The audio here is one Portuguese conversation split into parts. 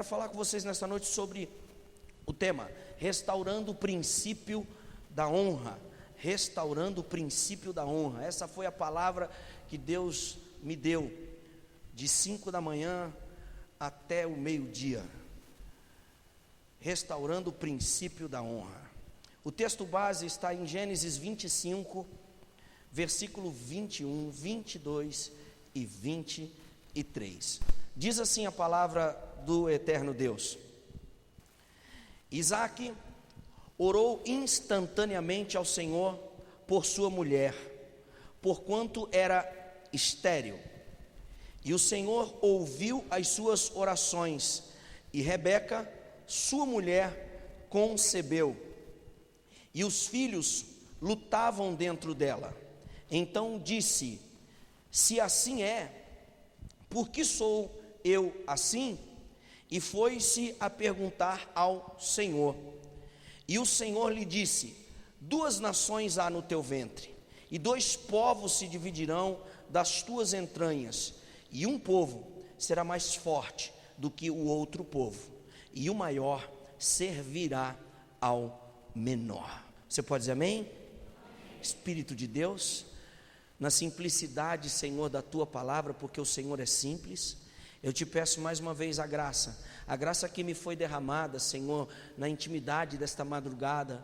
quero falar com vocês nesta noite sobre o tema restaurando o princípio da honra. Restaurando o princípio da honra. Essa foi a palavra que Deus me deu de 5 da manhã até o meio-dia. Restaurando o princípio da honra. O texto base está em Gênesis 25, versículo 21, 22 e 23. Diz assim a palavra do eterno Deus: Isaque orou instantaneamente ao Senhor por sua mulher, porquanto era estéril. E o Senhor ouviu as suas orações, e Rebeca, sua mulher, concebeu, e os filhos lutavam dentro dela. Então disse: se assim é, por que sou eu assim? E foi-se a perguntar ao Senhor. E o Senhor lhe disse: 2 nações há no teu ventre, e 2 povos se dividirão das tuas entranhas, e um povo será mais forte do que o outro povo, e o maior servirá ao menor. Você pode dizer amém? Amém. Espírito de Deus, na simplicidade, Senhor, da tua palavra, porque o Senhor é simples, eu te peço mais uma vez a graça que me foi derramada, Senhor, na intimidade desta madrugada,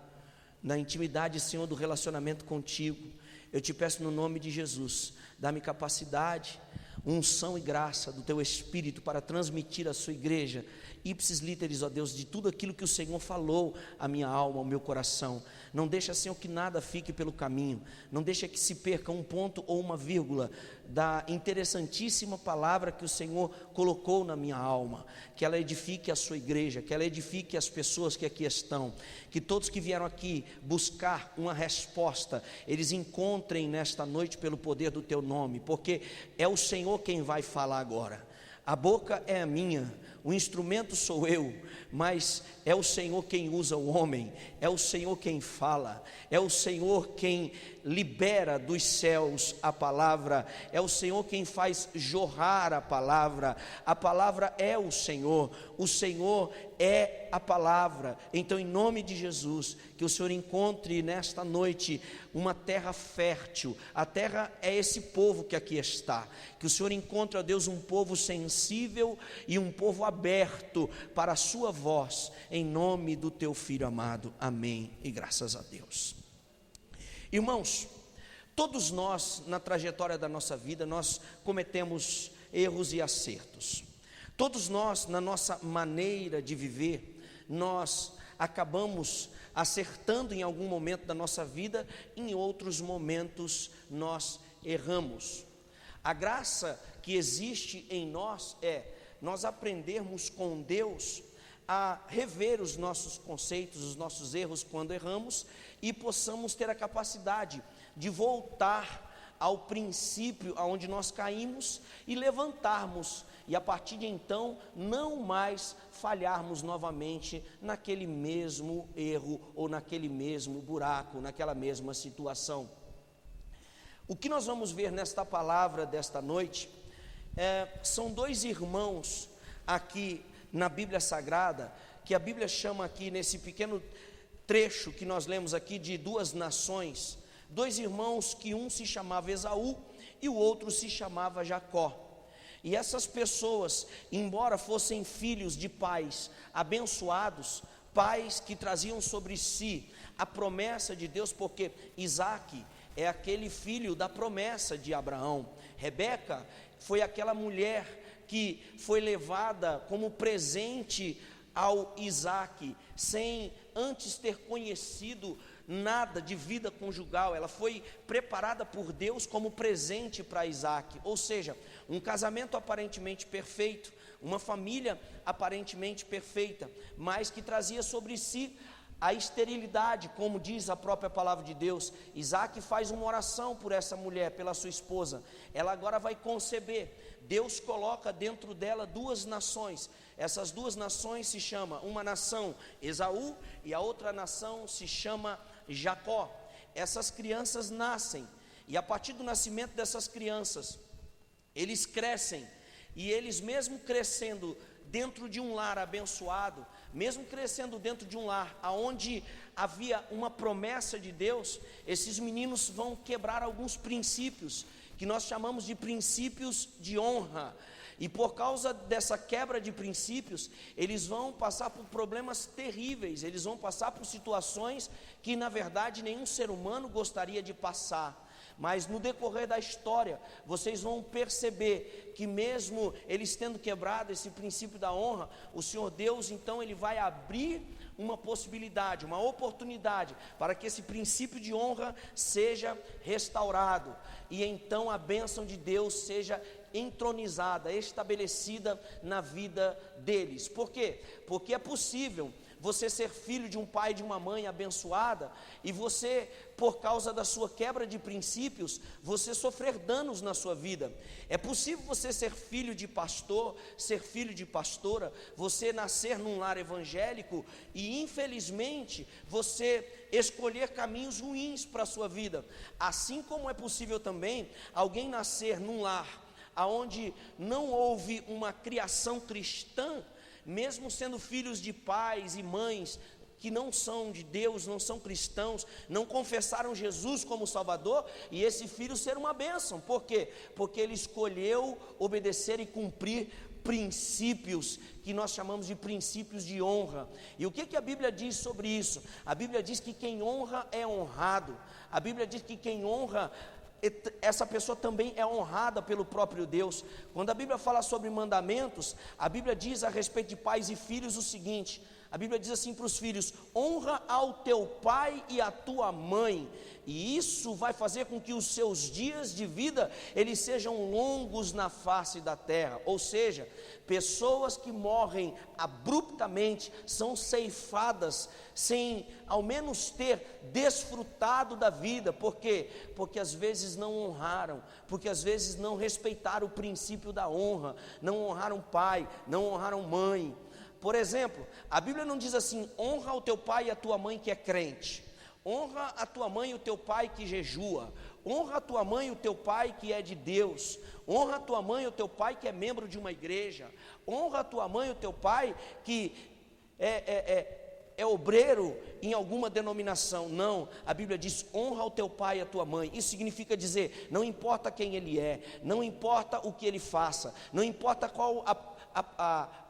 na intimidade, Senhor, do relacionamento contigo. Eu te peço no nome de Jesus, dá-me capacidade, unção e graça do teu Espírito para transmitir à sua igreja, ipsis literis, ó Deus, de tudo aquilo que o Senhor falou à minha alma, ao meu coração. Não deixa, Senhor, que nada fique pelo caminho, não deixa que se perca um ponto ou uma vírgula da interessantíssima palavra que o Senhor colocou na minha alma, que ela edifique a sua igreja, que ela edifique as pessoas que aqui estão, que todos que vieram aqui buscar uma resposta, eles encontrem nesta noite pelo poder do teu nome, porque é o Senhor quem vai falar agora. A boca é a minha, o instrumento sou eu, mas é o Senhor quem usa o homem, é o Senhor quem fala, é o Senhor quem libera dos céus a palavra, é o Senhor quem faz jorrar a palavra é o Senhor é a palavra. Então, em nome de Jesus, que o Senhor encontre nesta noite uma terra fértil. A terra é esse povo que aqui está, que o Senhor encontre, ó Deus, um povo sensível e um povo aberto para a sua voz, em nome do teu Filho amado, amém, e graças a Deus. Irmãos, todos nós, na trajetória da nossa vida, nós cometemos erros e acertos. Todos nós, na nossa maneira de viver, nós acabamos acertando em algum momento da nossa vida, em outros momentos nós erramos. A graça que existe em nós é nós aprendermos com Deus a rever os nossos conceitos, os nossos erros quando erramos, e possamos ter a capacidade de voltar ao princípio aonde nós caímos e levantarmos, e a partir de então não mais falharmos novamente naquele mesmo erro ou naquele mesmo buraco, naquela mesma situação. O que nós vamos ver nesta palavra desta noite são 2 irmãos aqui na Bíblia Sagrada, que a Bíblia chama aqui nesse pequeno trecho que nós lemos aqui de 2 nações, 2 irmãos que um se chamava Esaú e o outro se chamava Jacó. E essas pessoas, embora fossem filhos de pais abençoados, pais que traziam sobre si a promessa de Deus, porque Isaque é aquele filho da promessa de Abraão, Rebeca foi aquela mulher que foi levada como presente ao Isaque, sem antes ter conhecido nada de vida conjugal. Ela foi preparada por Deus como presente para Isaque, ou seja, um casamento aparentemente perfeito, uma família aparentemente perfeita, mas que trazia sobre si a esterilidade, como diz a própria palavra de Deus. Isaque faz uma oração por essa mulher, pela sua esposa. Ela agora vai conceber. Deus coloca dentro dela 2 nações. Essas 2 nações se chamam, uma nação Esaú e a outra nação se chama Jacó. Essas crianças nascem, e a partir do nascimento dessas crianças, eles crescem, e eles mesmo crescendo dentro de um lar abençoado, mesmo crescendo dentro de um lar onde havia uma promessa de Deus, esses meninos vão quebrar alguns princípios, que nós chamamos de princípios de honra. E por causa dessa quebra de princípios, eles vão passar por problemas terríveis, eles vão passar por situações que na verdade nenhum ser humano gostaria de passar. Mas no decorrer da história, vocês vão perceber que mesmo eles tendo quebrado esse princípio da honra, o Senhor Deus então ele vai abrir uma possibilidade, uma oportunidade para que esse princípio de honra seja restaurado, e então a bênção de Deus seja entronizada, estabelecida na vida deles. Por quê? Porque é possível você ser filho de um pai e de uma mãe abençoada, e você, por causa da sua quebra de princípios, você sofrer danos na sua vida. É possível você ser filho de pastor, ser filho de pastora, você nascer num lar evangélico e infelizmente você escolher caminhos ruins para a sua vida. Assim como é possível também alguém nascer num lar onde não houve uma criação cristã, mesmo sendo filhos de pais e mães que não são de Deus, não são cristãos, não confessaram Jesus como Salvador, e esse filho ser uma bênção. Por quê? Porque ele escolheu obedecer e cumprir princípios, que nós chamamos de princípios de honra. E o que a Bíblia diz sobre isso? A Bíblia diz que quem honra é honrado. A Bíblia diz que quem honra, essa pessoa também é honrada pelo próprio Deus. Quando a Bíblia fala sobre mandamentos, a Bíblia diz a respeito de pais e filhos o seguinte: a Bíblia diz assim para os filhos: honra ao teu pai e à tua mãe, e isso vai fazer com que os seus dias de vida eles sejam longos na face da terra. Ou seja, pessoas que morrem abruptamente são ceifadas sem ao menos ter desfrutado da vida. Por quê? Porque às vezes não honraram, porque às vezes não respeitaram o princípio da honra, não honraram pai, não honraram mãe. Por exemplo, a Bíblia não diz assim: honra o teu pai e a tua mãe que é crente, honra a tua mãe e o teu pai que jejua, honra a tua mãe e o teu pai que é de Deus, honra a tua mãe e o teu pai que é membro de uma igreja, honra a tua mãe e o teu pai que é obreiro em alguma denominação. Não, a Bíblia diz: honra o teu pai e a tua mãe. Isso significa dizer, não importa quem ele é, não importa o que ele faça, não importa qual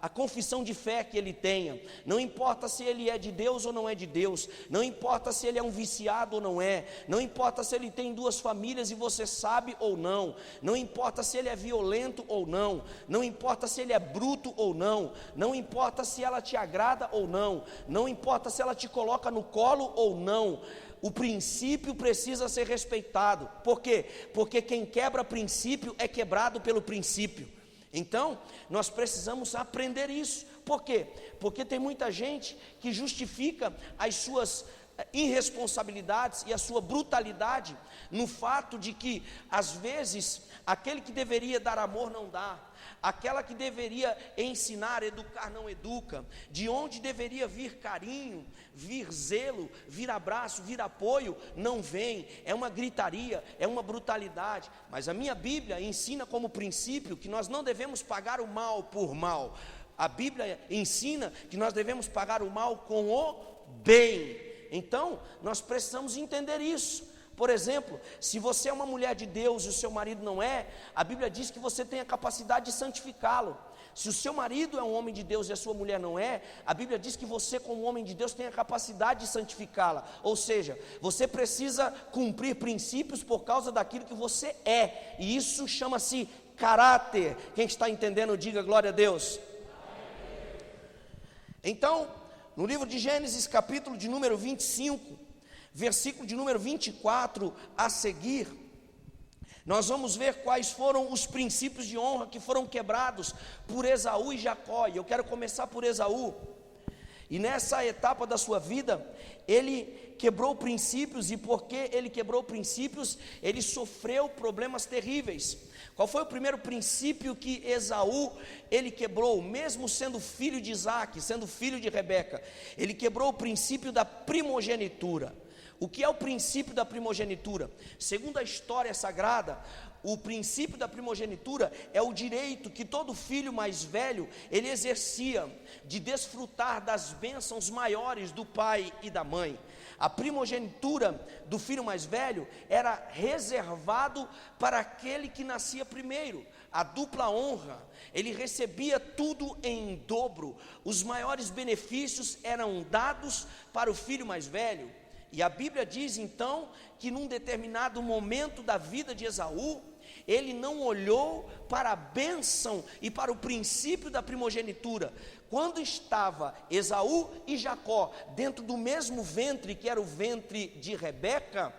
a confissão de fé que ele tenha, não importa se ele é de Deus ou não é de Deus, não importa se ele é um viciado ou não é, não importa se ele tem duas famílias e você sabe ou não, não importa se ele é violento ou não, não importa se ele é bruto ou não, não importa se ela te agrada ou não, não importa se ela te coloca no colo ou não, o princípio precisa ser respeitado. Por quê? Porque quem quebra princípio é quebrado pelo princípio. Então, nós precisamos aprender isso. Por quê? Porque tem muita gente que justifica as suas irresponsabilidades e a sua brutalidade no fato de que, às vezes, aquele que deveria dar amor não dá, aquela que deveria ensinar, educar não educa, de onde deveria vir carinho, vir zelo, vir abraço, vir apoio, não vem, é uma gritaria, é uma brutalidade. Mas a minha Bíblia ensina como princípio que nós não devemos pagar o mal por mal. A Bíblia ensina que nós devemos pagar o mal com o bem. Então, nós precisamos entender isso. Por exemplo, se você é uma mulher de Deus e o seu marido não é, a Bíblia diz que você tem a capacidade de santificá-lo. Se o seu marido é um homem de Deus e a sua mulher não é, a Bíblia diz que você, como homem de Deus, tem a capacidade de santificá-la. Ou seja, você precisa cumprir princípios por causa daquilo que você é, e isso chama-se caráter. Quem está entendendo, diga glória a Deus. Então, no livro de Gênesis, capítulo de número 25, versículo de número 24 a seguir, nós vamos ver quais foram os princípios de honra que foram quebrados por Esaú e Jacó. E eu quero começar por Esaú. E nessa etapa da sua vida, ele quebrou princípios, e porque ele quebrou princípios, ele sofreu problemas terríveis. Qual foi o primeiro princípio que Esaú, ele quebrou, mesmo sendo filho de Isaac, sendo filho de Rebeca? Ele quebrou o princípio da primogenitura. O que é o princípio da primogenitura? Segundo a história sagrada, o princípio da primogenitura é o direito que todo filho mais velho ele exercia de desfrutar das bênçãos maiores do pai e da mãe. A primogenitura do filho mais velho era reservado para aquele que nascia primeiro. A dupla honra, ele recebia tudo em dobro. Os maiores benefícios eram dados para o filho mais velho. E a Bíblia diz então que num determinado momento da vida de Esaú, ele não olhou para a bênção e para o princípio da primogenitura. Quando estava Esaú e Jacó dentro do mesmo ventre, que era o ventre de Rebeca,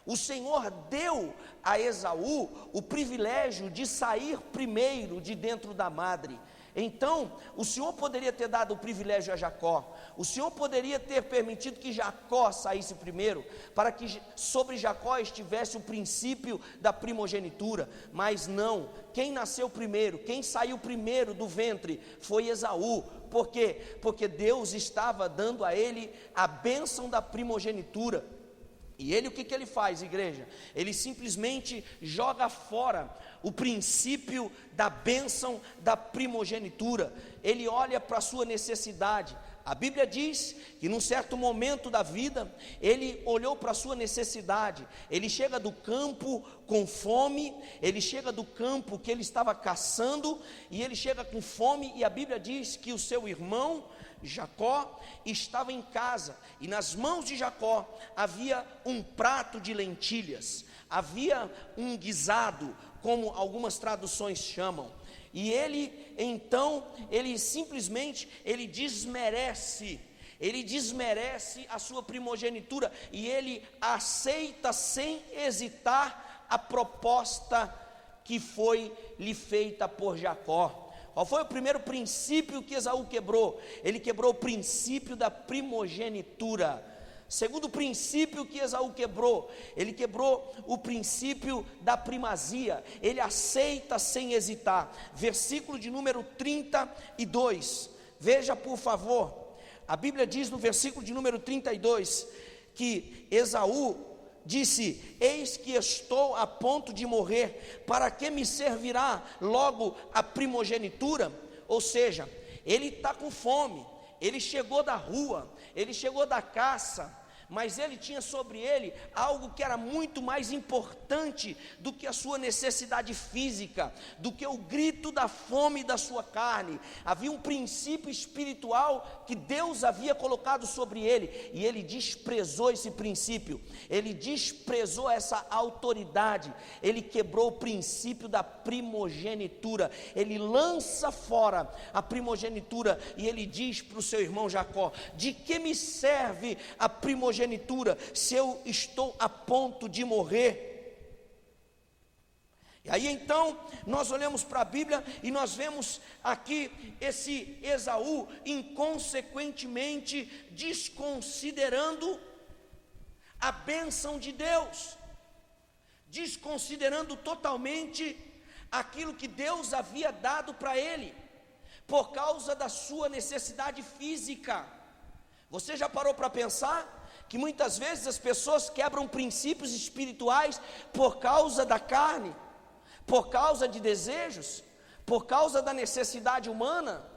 o Senhor deu a Esaú o privilégio de sair primeiro de dentro da madre. Então, o Senhor poderia ter dado o privilégio a Jacó, o Senhor poderia ter permitido que Jacó saísse primeiro, para que sobre Jacó estivesse o princípio da primogenitura, mas não, quem nasceu primeiro, quem saiu primeiro do ventre foi Esaú. Por quê? Porque Deus estava dando a ele a bênção da primogenitura. E ele, o que ele faz, igreja? Ele simplesmente joga fora o princípio da bênção da primogenitura. Ele olha para a sua necessidade. A Bíblia diz que num certo momento da vida, ele olhou para a sua necessidade. Ele chega do campo com fome, ele chega do campo que ele estava caçando, e ele chega com fome, e a Bíblia diz que o seu irmão Jacó estava em casa, e nas mãos de Jacó havia um prato de lentilhas, havia um guisado, como algumas traduções chamam. E ele então, ele simplesmente, ele desmerece a sua primogenitura, e ele aceita sem hesitar a proposta que foi lhe feita por Jacó. Qual foi o primeiro princípio que Esaú quebrou? Ele quebrou o princípio da primogenitura. Segundo princípio que Esaú quebrou, ele quebrou o princípio da primazia. Ele aceita sem hesitar. Versículo de número 32, veja por favor. A Bíblia diz no versículo de número 32, que Esaú disse: eis que estou a ponto de morrer, para que me servirá logo a primogenitura? Ou seja, ele está com fome, ele chegou da rua, ele chegou da caça, mas ele tinha sobre ele algo que era muito mais importante do que a sua necessidade física, do que o grito da fome da sua carne. Havia um princípio espiritual que Deus havia colocado sobre ele, e ele desprezou esse princípio, ele desprezou essa autoridade, ele quebrou o princípio da primogenitura, ele lança fora a primogenitura, e ele diz para o seu irmão Jacó: de que me serve a primogenitura se eu estou a ponto de morrer? E aí então nós olhamos para a Bíblia e nós vemos aqui esse Esaú inconsequentemente desconsiderando a bênção de Deus, desconsiderando totalmente aquilo que Deus havia dado para ele, por causa da sua necessidade física. Você já parou para pensar que muitas vezes as pessoas quebram princípios espirituais por causa da carne, por causa de desejos, por causa da necessidade humana?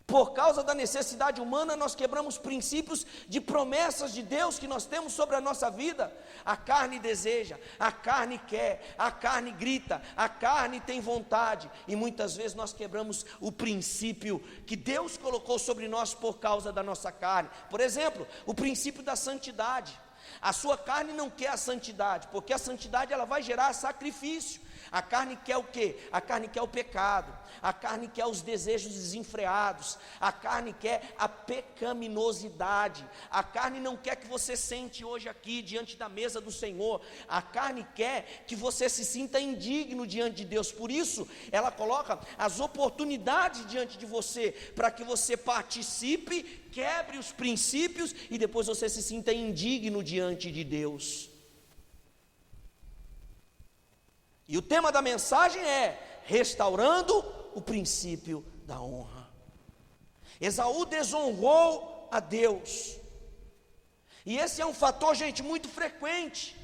Por causa da necessidade humana, nós quebramos princípios de promessas de Deus que nós temos sobre a nossa vida. A carne deseja, a carne quer, a carne grita, a carne tem vontade, e muitas vezes nós quebramos o princípio que Deus colocou sobre nós por causa da nossa carne. Por exemplo, o princípio da santidade. A sua carne não quer a santidade, porque a santidade ela vai gerar sacrifício. A carne quer o quê? A carne quer o pecado, a carne quer os desejos desenfreados, a carne quer a pecaminosidade, a carne não quer que você sente hoje aqui diante da mesa do Senhor, a carne quer que você se sinta indigno diante de Deus. Por isso ela coloca as oportunidades diante de você, para que você participe, quebre os princípios e depois você se sinta indigno diante de Deus. E o tema da mensagem é restaurando o princípio da honra. Esaú desonrou a Deus, e esse é um fator, gente, muito frequente,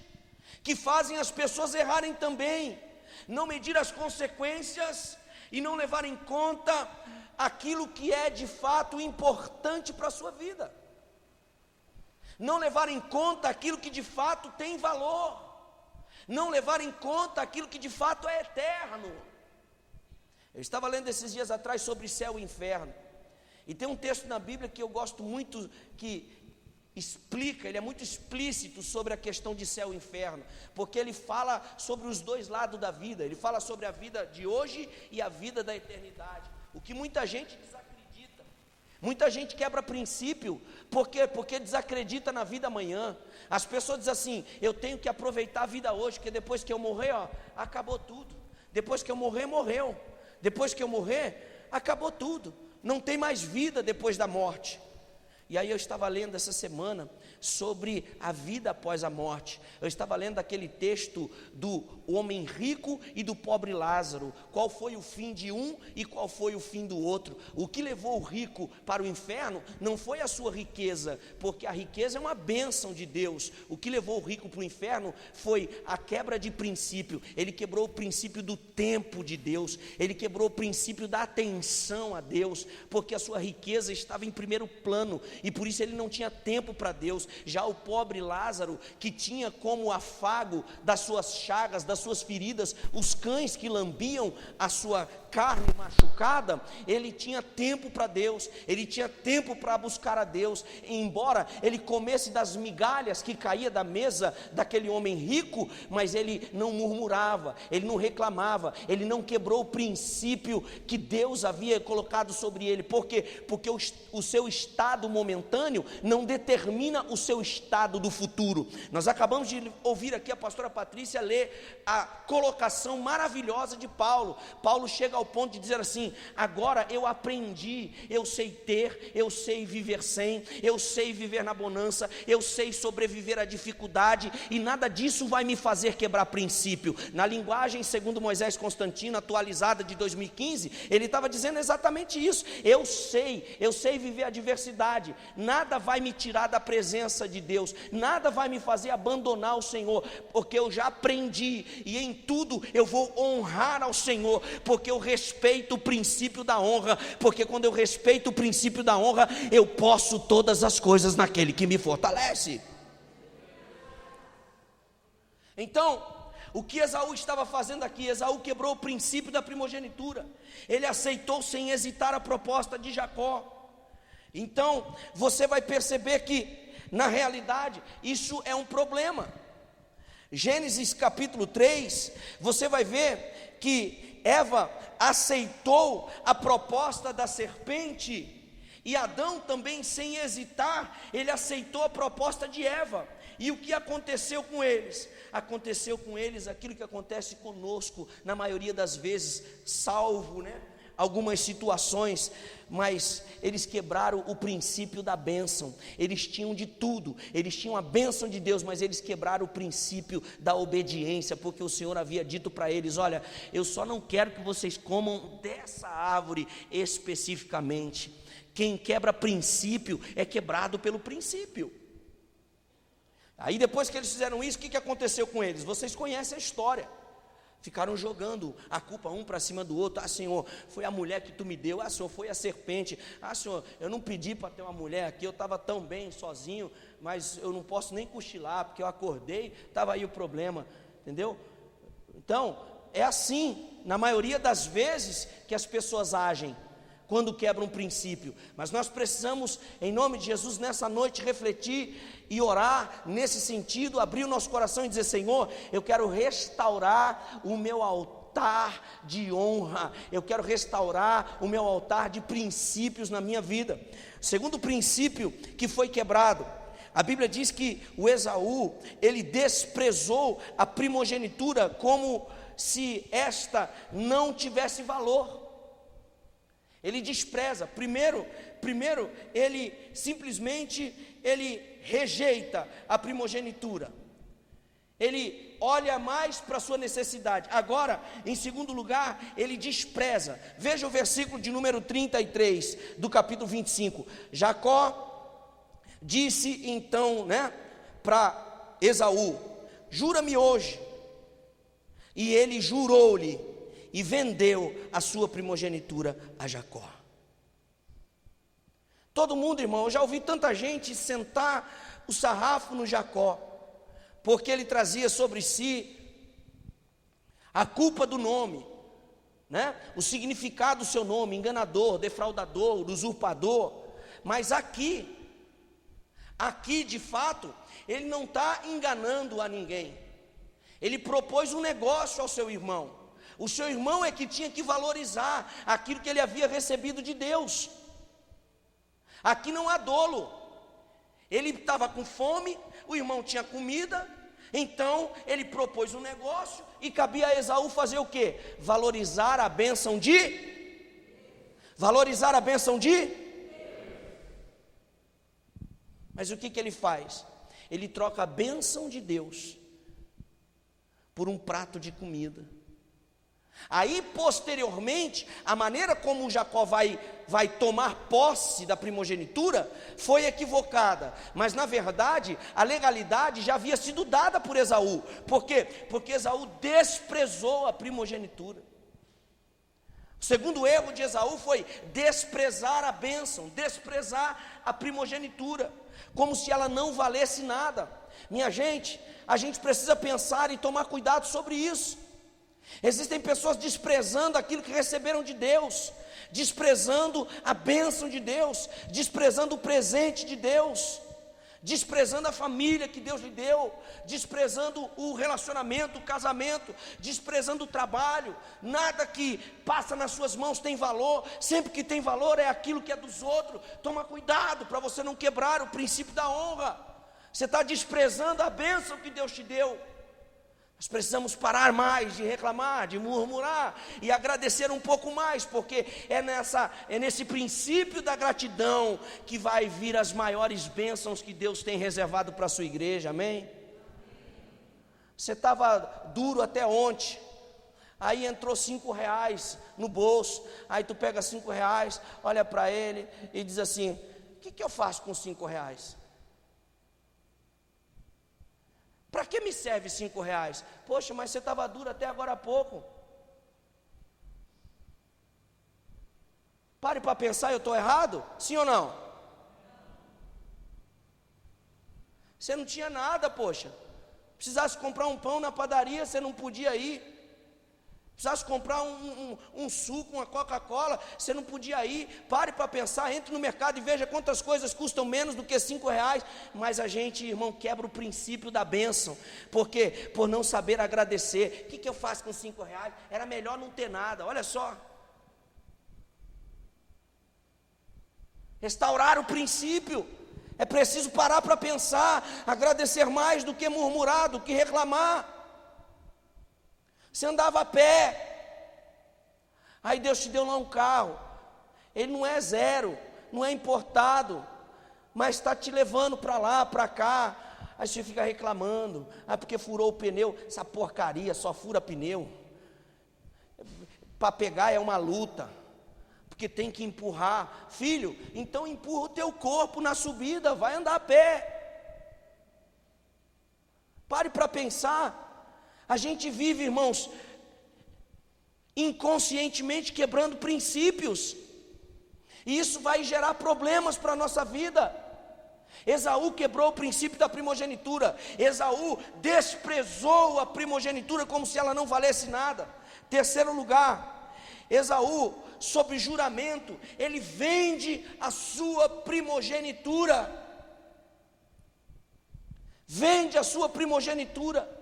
que fazem as pessoas errarem também, não medir as consequências e não levar em conta aquilo que é de fato importante para a sua vida, não levar em conta aquilo que de fato tem valor, não levar em conta aquilo que de fato é eterno. Eu estava lendo esses dias atrás sobre céu e inferno, e tem um texto na Bíblia que eu gosto muito, que explica, ele é muito explícito sobre a questão de céu e inferno, porque ele fala sobre os dois lados da vida, ele fala sobre a vida de hoje e a vida da eternidade, o que muita gente desacredita, muita gente quebra princípio, por quê? Porque desacredita na vida amanhã. As pessoas dizem assim: eu tenho que aproveitar a vida hoje, porque depois que eu morrer, acabou tudo, depois que eu morrer, morreu, depois que eu morrer, acabou tudo, não tem mais vida depois da morte. E aí eu estava lendo essa semana sobre a vida após a morte. Eu estava lendo aquele texto do homem rico e do pobre Lázaro. Qual foi o fim de um e qual foi o fim do outro? O que levou o rico para o inferno não foi a sua riqueza, porque a riqueza é uma bênção de Deus. O que levou o rico para o inferno foi a quebra de princípio. Ele quebrou o princípio do tempo de Deus, ele quebrou o princípio da atenção a Deus, porque a sua riqueza estava em primeiro plano, e por isso ele não tinha tempo para Deus. Já o pobre Lázaro, que tinha como afago das suas chagas, das suas feridas, os cães que lambiam a sua carne machucada, ele tinha tempo para Deus, ele tinha tempo para buscar a Deus. E embora ele comesse das migalhas que caía da mesa daquele homem rico, mas ele não murmurava, ele não reclamava, ele não quebrou o princípio que Deus havia colocado sobre ele. Por quê? Porque o seu estado momentâneo não determina o seu estado do futuro. Nós acabamos de ouvir aqui a pastora Patrícia ler a colocação maravilhosa de Paulo. Paulo chega ao ponto de dizer assim: agora eu aprendi, eu sei ter, eu sei viver sem, eu sei viver na bonança, eu sei sobreviver à dificuldade, e nada disso vai me fazer quebrar princípio. Na linguagem segundo Moisés Constantino, atualizada de 2015, ele estava dizendo exatamente isso: eu sei viver a adversidade, nada vai me tirar da presença de Deus, nada vai me fazer abandonar o Senhor, porque eu já aprendi, e em tudo eu vou honrar ao Senhor, porque eu respeito o princípio da honra, porque quando eu respeito o princípio da honra, eu posso todas as coisas naquele que me fortalece. Então, o que Esaú estava fazendo aqui? Esaú quebrou o princípio da primogenitura, ele aceitou sem hesitar a proposta de Jacó. Então, você vai perceber que, na realidade, isso é um problema. Gênesis capítulo 3, você vai ver que Eva aceitou a proposta da serpente, e Adão também, sem hesitar, ele aceitou a proposta de Eva. E o que aconteceu com eles? Aconteceu com eles aquilo que acontece conosco, na maioria das vezes, salvo, algumas situações, mas eles quebraram o princípio da bênção. Eles tinham de tudo, eles tinham a bênção de Deus, mas eles quebraram o princípio da obediência, porque o Senhor havia dito para eles: olha, eu só não quero que vocês comam dessa árvore especificamente. Quem quebra princípio é quebrado pelo princípio. Aí depois que eles fizeram isso, o que aconteceu com eles? Vocês conhecem a história. Ficaram jogando a culpa um para cima do outro. Ah, Senhor, foi a mulher que tu me deu. Ah, Senhor, foi a serpente. Ah, Senhor, eu não pedi para ter uma mulher aqui, eu estava tão bem sozinho, mas eu não posso nem cochilar, porque eu acordei, estava aí o problema, entendeu? Então, é assim, na maioria das vezes, que as pessoas agem quando quebram um princípio. Mas nós precisamos, em nome de Jesus, nessa noite refletir e orar nesse sentido, abrir o nosso coração e dizer: Senhor, eu quero restaurar o meu altar de honra, eu quero restaurar o meu altar de princípios na minha vida. Segundo princípio que foi quebrado, a Bíblia diz que o Esaú, ele desprezou a primogenitura como se esta não tivesse valor. Ele despreza. Primeiro ele simplesmente rejeita a primogenitura. Ele olha mais para a sua necessidade. Agora, em segundo lugar, ele despreza. Veja o versículo de número 33 do capítulo 25. Jacó disse então, para Esaú: jura-me hoje. E ele jurou-lhe e vendeu a sua primogenitura a Jacó. Todo mundo, irmão, eu já ouvi tanta gente sentar o sarrafo no Jacó, porque ele trazia sobre si a culpa do nome, né? O significado do seu nome, enganador, defraudador, usurpador. Mas aqui de fato, ele não está enganando a ninguém. Ele propôs um negócio ao seu irmão. O seu irmão é que tinha que valorizar aquilo que ele havia recebido de Deus. Aqui não há dolo. Ele estava com fome, o irmão tinha comida, então ele propôs um negócio e cabia a Esaú fazer o quê? Valorizar a bênção de? Valorizar a bênção de? Mas o que ele faz? Ele troca a bênção de Deus por um prato de comida. Aí posteriormente, a maneira como Jacó vai tomar posse da primogenitura foi equivocada, mas na verdade a legalidade já havia sido dada por Esaú. Por quê? Porque Esaú desprezou a primogenitura. O segundo erro de Esaú foi desprezar a bênção, desprezar a primogenitura, como se ela não valesse nada. Minha gente, a gente precisa pensar e tomar cuidado sobre isso. Existem pessoas desprezando aquilo que receberam de Deus, desprezando a bênção de Deus, desprezando o presente de Deus, desprezando a família que Deus lhe deu, desprezando o relacionamento, o casamento, desprezando o trabalho. Nada que passa nas suas mãos tem valor. Sempre que tem valor é aquilo que é dos outros. Toma cuidado para você não quebrar o princípio da honra. Você está desprezando a bênção que Deus te deu. Nós precisamos parar mais de reclamar, de murmurar e agradecer um pouco mais, porque é nesse princípio da gratidão que vai vir as maiores bênçãos que Deus tem reservado para a sua igreja, amém? Você estava duro até ontem, aí entrou R$5 no bolso, aí tu pega R$5, olha para ele e diz assim: o que eu faço com R$5? Para que me serve R$5? Poxa, mas você estava duro até agora há pouco. Pare para pensar, eu estou errado? Sim ou não? Você não tinha nada, poxa. Precisasse comprar um pão na padaria, você não podia ir. Precisasse comprar um suco, uma Coca-Cola, você não podia ir. Pare para pensar, entre no mercado e veja quantas coisas custam menos do que R$5. Mas a gente, irmão, quebra o princípio da bênção. Por quê? Por não saber agradecer. O que eu faço com R$5? Era melhor não ter nada, olha só. Restaurar o princípio. É preciso parar para pensar, agradecer mais do que murmurar, do que reclamar. Você andava a pé, aí Deus te deu lá um carro, ele não é zero, não é importado, mas está te levando para lá, para cá, aí você fica reclamando, porque furou o pneu, essa porcaria só fura pneu, para pegar é uma luta, porque tem que empurrar. Filho, então empurra o teu corpo na subida, vai andar a pé. Pare para pensar. A gente vive, irmãos, inconscientemente quebrando princípios, e isso vai gerar problemas para a nossa vida. Esaú quebrou o princípio da primogenitura. Esaú desprezou a primogenitura como se ela não valesse nada. Terceiro lugar, Esaú, sob juramento, ele vende a sua primogenitura. Vende a sua primogenitura.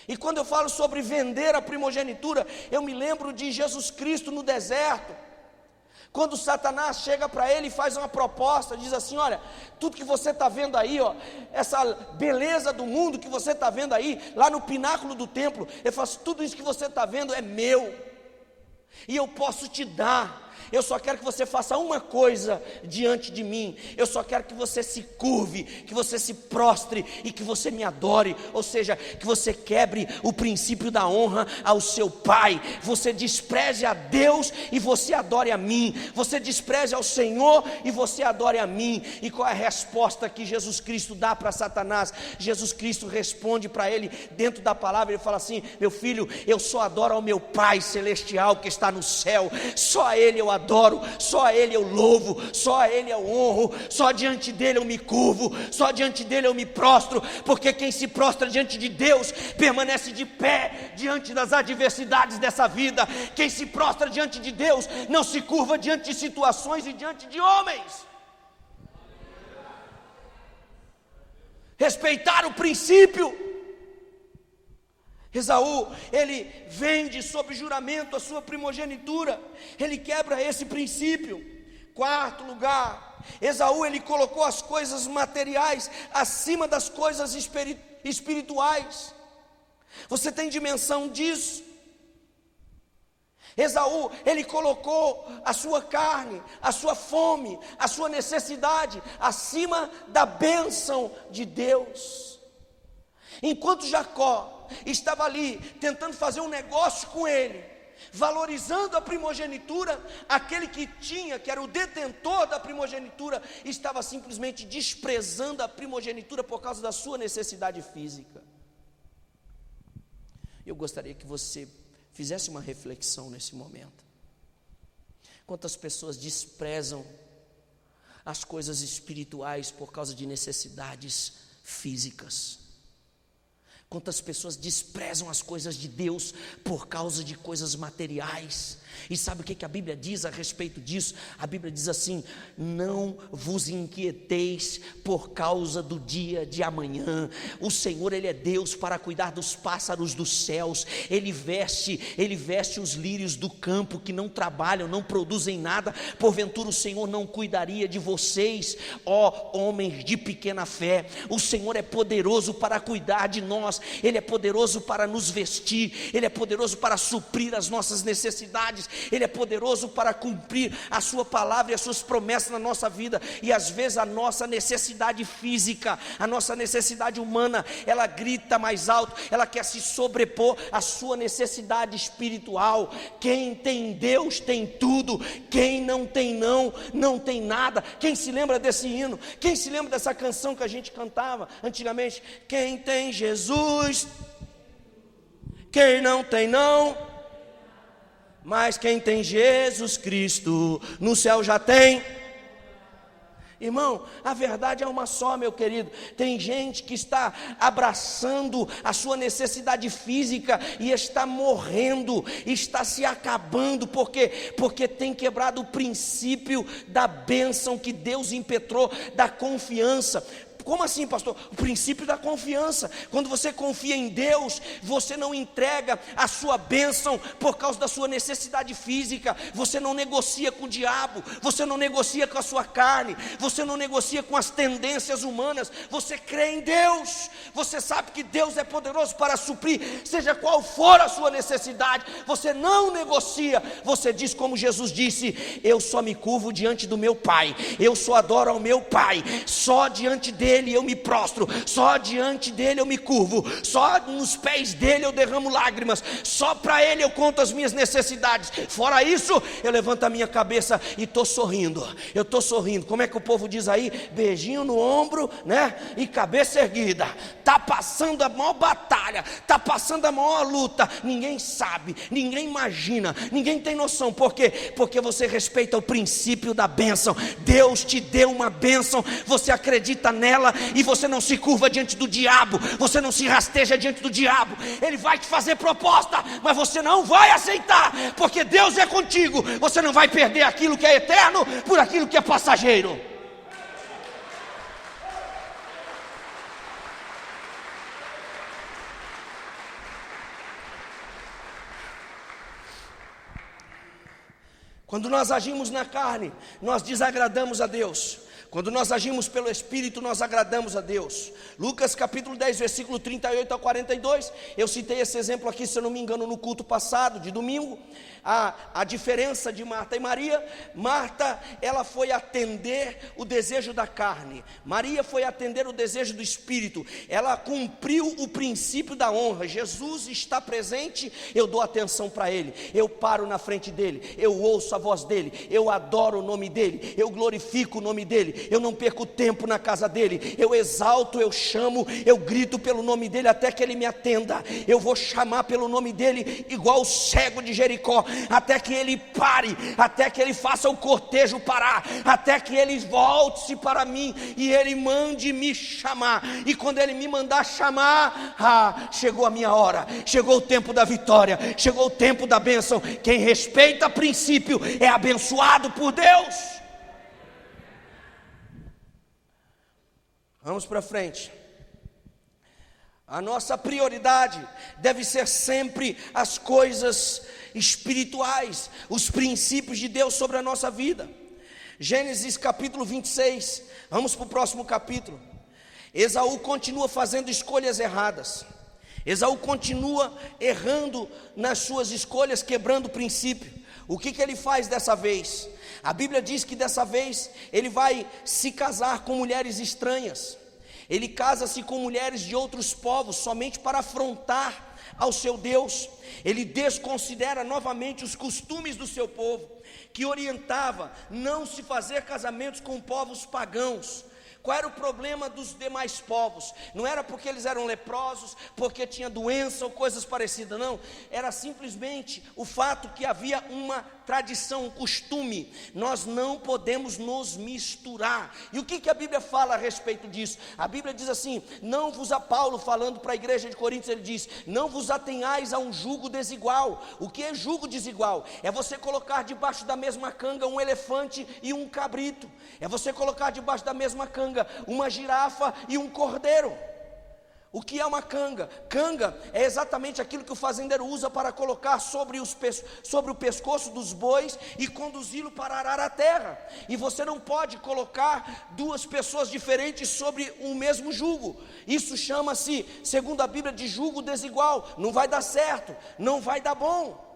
E quando eu falo sobre vender a primogenitura, eu me lembro de Jesus Cristo no deserto, quando Satanás chega para ele e faz uma proposta, diz assim: olha, tudo que você está vendo aí, ó, essa beleza do mundo que você está vendo aí, lá no pináculo do templo, ele fala: tudo isso que você está vendo é meu, e eu posso te dar. eu só quero que você faça uma coisa diante de mim, eu só quero que você se curve, que você se prostre e que você me adore, ou seja, que você quebre o princípio da honra ao seu pai, você despreze a Deus e você adore a mim, você despreze ao Senhor e você adore a mim. E qual é a resposta que Jesus Cristo dá para Satanás? Jesus Cristo responde para ele dentro da palavra, ele fala assim: meu filho, eu só adoro ao meu Pai celestial que está no céu, só a Ele eu adoro, só a Ele eu louvo, só a Ele eu honro, só diante dEle eu me curvo, só diante dEle eu me prostro, porque quem se prostra diante de Deus, permanece de pé diante das adversidades dessa vida. Quem se prostra diante de Deus, não se curva diante de situações e diante de homens. Respeitar o princípio. Esaú, ele vende sob juramento a sua primogenitura, ele quebra esse princípio. Quarto lugar, Esaú, ele colocou as coisas materiais acima das coisas espirituais. Você tem dimensão disso? Esaú, ele colocou a sua carne, a sua fome, a sua necessidade acima da bênção de Deus. Enquanto Jacó estava ali tentando fazer um negócio com ele, valorizando a primogenitura, aquele que tinha, que era o detentor da primogenitura, estava simplesmente desprezando a primogenitura por causa da sua necessidade física. Eu gostaria que você fizesse uma reflexão nesse momento. Quantas pessoas desprezam as coisas espirituais por causa de necessidades físicas? Quantas pessoas desprezam as coisas de Deus por causa de coisas materiais? E sabe o que a Bíblia diz a respeito disso? A Bíblia diz assim: não vos inquieteis por causa do dia de amanhã. O Senhor, Ele é Deus para cuidar dos pássaros dos céus. Ele veste os lírios do campo que não trabalham, não produzem nada. Porventura o Senhor não cuidaria de vocês, ó homens de pequena fé? O Senhor é poderoso para cuidar de nós. Ele é poderoso para nos vestir, Ele é poderoso para suprir as nossas necessidades, Ele é poderoso para cumprir a sua palavra e as suas promessas na nossa vida. E às vezes a nossa necessidade física, a nossa necessidade humana, ela grita mais alto, ela quer se sobrepor à sua necessidade espiritual. Quem tem Deus tem tudo, quem não tem não tem nada. Quem se lembra desse hino? Quem se lembra dessa canção que a gente cantava antigamente? Quem tem Jesus, quem não tem não, mas quem tem Jesus Cristo, no céu já tem. Irmão, a verdade é uma só, meu querido. Tem gente que está abraçando a sua necessidade física e está morrendo, está se acabando, porque tem quebrado o princípio da bênção que Deus impetrou, da confiança. Como assim, pastor? O princípio da confiança. Quando você confia em Deus, você não entrega a sua bênção por causa da sua necessidade física. Você não negocia com o diabo, você não negocia com a sua carne, você não negocia com as tendências humanas. Você crê em Deus, você sabe que Deus é poderoso para suprir, seja qual for a sua necessidade. Você não negocia, você diz como Jesus disse: eu só me curvo diante do meu Pai, eu só adoro ao meu Pai, só diante dele eu me prostro, só diante dele eu me curvo, só nos pés dele eu derramo lágrimas, só para ele eu conto as minhas necessidades. Fora isso, eu levanto a minha cabeça e estou sorrindo. Eu estou sorrindo. Como é que o povo diz aí? Beijinho no ombro, né? E cabeça erguida. Está passando a maior batalha, está passando a maior luta. Ninguém sabe, ninguém imagina, ninguém tem noção. Por quê? Porque você respeita o princípio da bênção. Deus te deu uma bênção, você acredita nela e você não se curva diante do diabo, você não se rasteja diante do diabo. Ele vai te fazer proposta, mas você não vai aceitar, porque Deus é contigo. Você não vai perder aquilo que é eterno por aquilo que é passageiro. Quando nós agimos na carne, nós desagradamos a Deus. Quando nós agimos pelo Espírito, nós agradamos a Deus. Lucas capítulo 10, versículo 38 a 42, eu citei esse exemplo aqui, se eu não me engano, no culto passado, de domingo. A diferença de Marta e Maria: Marta, ela foi atender o desejo da carne, Maria foi atender o desejo do Espírito. Ela cumpriu o princípio da honra. Jesus está presente, eu dou atenção para Ele, eu paro na frente dEle, eu ouço a voz dEle, eu adoro o nome dEle, eu glorifico o nome dEle, eu não perco tempo na casa dEle, eu exalto, eu chamo, eu grito pelo nome dEle até que Ele me atenda. Eu vou chamar pelo nome dEle igual o cego de Jericó, até que Ele pare, até que Ele faça o cortejo parar, até que Ele volte-se para mim e Ele mande me chamar. E quando Ele me mandar chamar, chegou a minha hora, chegou o tempo da vitória, chegou o tempo da bênção. Quem respeita princípio é abençoado por Deus. Vamos para frente. A nossa prioridade deve ser sempre as coisas espirituais, os princípios de Deus sobre a nossa vida. Gênesis capítulo 26, vamos para o próximo capítulo. Esaú continua fazendo escolhas erradas. Esaú continua errando nas suas escolhas, quebrando o princípio. O que ele faz dessa vez? A Bíblia diz que dessa vez ele vai se casar com mulheres estranhas. Ele casa-se com mulheres de outros povos somente para afrontar ao seu Deus. Ele desconsidera novamente os costumes do seu povo, que orientava não se fazer casamentos com povos pagãos. Qual era o problema dos demais povos? Não era porque eles eram leprosos, porque tinha doença ou coisas parecidas, não. Era simplesmente o fato que havia uma tradição, um costume. Nós não podemos nos misturar. E o que a Bíblia fala a respeito disso? A Bíblia diz assim: não vos, a Paulo falando para a igreja de Coríntios, ele diz: não vos atenhais a um jugo desigual. O que é jugo desigual? É você colocar debaixo da mesma canga um elefante e um cabrito. É você colocar debaixo da mesma canga uma girafa e um cordeiro. O que é uma canga? Canga é exatamente aquilo que o fazendeiro usa para colocar sobre o pescoço dos bois e conduzi-lo para arar a terra. E você não pode colocar duas pessoas diferentes sobre o mesmo jugo. Isso chama-se, segundo a Bíblia, de jugo desigual. Não vai dar certo, não vai dar bom.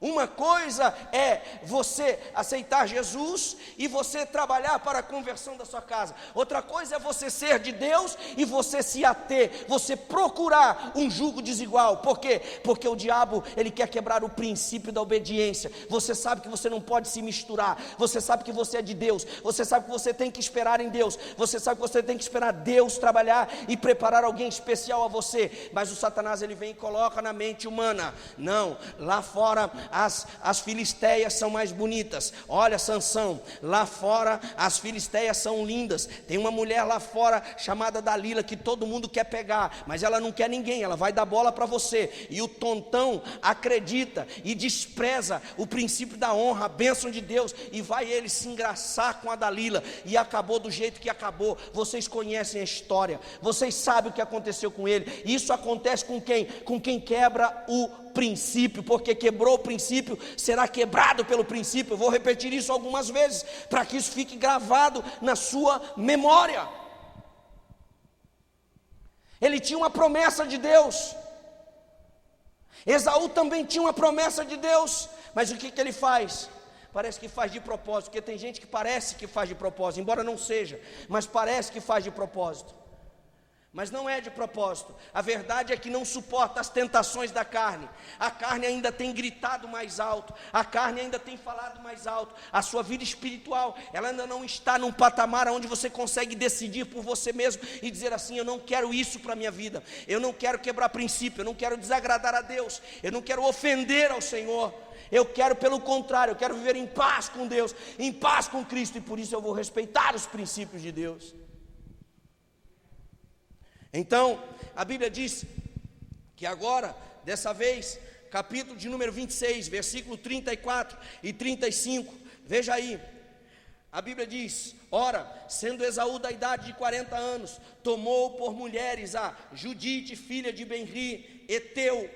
Uma coisa é você aceitar Jesus e você trabalhar para a conversão da sua casa. Outra coisa é você ser de Deus e você se ater, você procurar um jugo desigual. Por quê? Porque o diabo, ele quer quebrar o princípio da obediência. Você sabe que você não pode se misturar. Você sabe que você é de Deus. Você sabe que você tem que esperar em Deus. Você sabe que você tem que esperar Deus trabalhar e preparar alguém especial a você. Mas o Satanás, ele vem e coloca na mente humana: não, lá fora as filisteias são mais bonitas. Olha, Sansão, lá fora as filisteias são lindas. Tem uma mulher lá fora chamada Dalila que todo mundo quer pegar, mas ela não quer ninguém, ela vai dar bola para você. E o tontão acredita e despreza o princípio da honra, a bênção de Deus, e vai ele se engraçar com a Dalila, e acabou do jeito que acabou. Vocês conhecem a história, vocês sabem o que aconteceu com ele. Isso acontece com quem? Com quem quebra o princípio, porque quebrou o princípio, será quebrado pelo princípio. Eu vou repetir isso algumas vezes, para que isso fique gravado na sua memória. Ele tinha uma promessa de Deus. Esaú também tinha uma promessa de Deus, mas o que ele faz? Parece que faz de propósito, porque tem gente que parece que faz de propósito, embora não seja, mas parece que faz de propósito. Mas não é de propósito. A verdade é que não suporta as tentações da carne. A carne ainda tem gritado mais alto, a carne ainda tem falado mais alto. A sua vida espiritual, ela ainda não está num patamar onde você consegue decidir por você mesmo e dizer assim: eu não quero isso para a minha vida, eu não quero quebrar princípio, eu não quero desagradar a Deus, eu não quero ofender ao Senhor. Eu quero, pelo contrário, eu quero viver em paz com Deus, em paz com Cristo, e por isso eu vou respeitar os princípios de Deus. Então, a Bíblia diz que agora, dessa vez, capítulo de número 26, versículo 34 e 35, veja aí, a Bíblia diz: ora, sendo Esaú da idade de 40 anos, tomou por mulheres a Judite, filha de Benri, Eteu,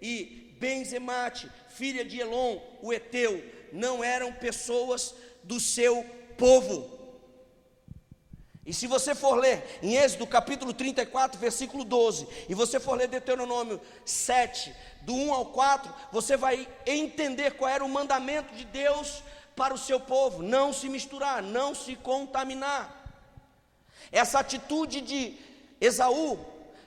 e Benzemate, filha de Elon, o Eteu. Não eram pessoas do seu povo. E se você for ler em Êxodo capítulo 34, versículo 12, e você for ler Deuteronômio 7, do 1 ao 4, você vai entender qual era o mandamento de Deus para o seu povo: não se misturar, não se contaminar. Essa atitude de Esaú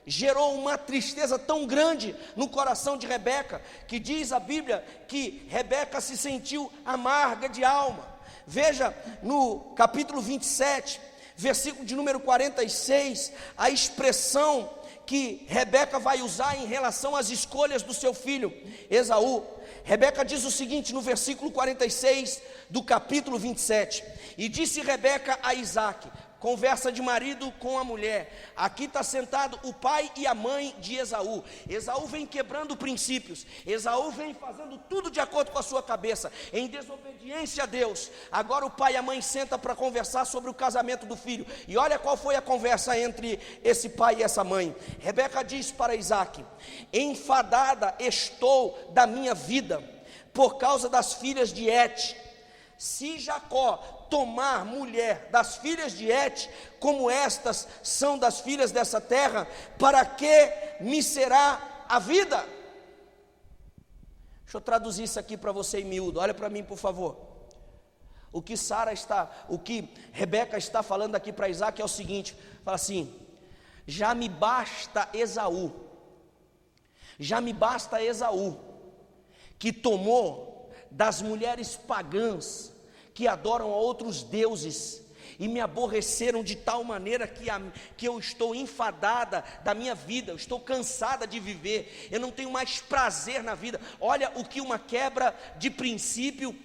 gerou uma tristeza tão grande no coração de Rebeca, que diz a Bíblia que Rebeca se sentiu amarga de alma. Veja no capítulo 27, versículo de número 46, a expressão que Rebeca vai usar em relação às escolhas do seu filho Esaú. Rebeca diz o seguinte no versículo 46 do capítulo 27: e disse Rebeca a Isaque, conversa de marido com a mulher, aqui está sentado o pai e a mãe de Esaú. Esaú vem quebrando princípios, Esaú vem fazendo tudo de acordo com a sua cabeça, em desobediência a Deus. Agora o pai e a mãe sentam para conversar sobre o casamento do filho, e olha qual foi a conversa entre esse pai e essa mãe. Rebeca diz para Isaque: enfadada estou da minha vida por causa das filhas de Et. Se Jacó tomar mulher das filhas de Et, como estas são das filhas dessa terra, para que me será a vida? Deixa eu traduzir isso aqui para você em miúdo, olha para mim por favor. O que Rebeca está falando aqui para Isaac é o seguinte: fala assim, já me basta Esaú, que tomou das mulheres pagãs que adoram a outros deuses, e me aborreceram de tal maneira que eu estou enfadada da minha vida, eu estou cansada de viver, eu não tenho mais prazer na vida. Olha o que uma quebra de princípio,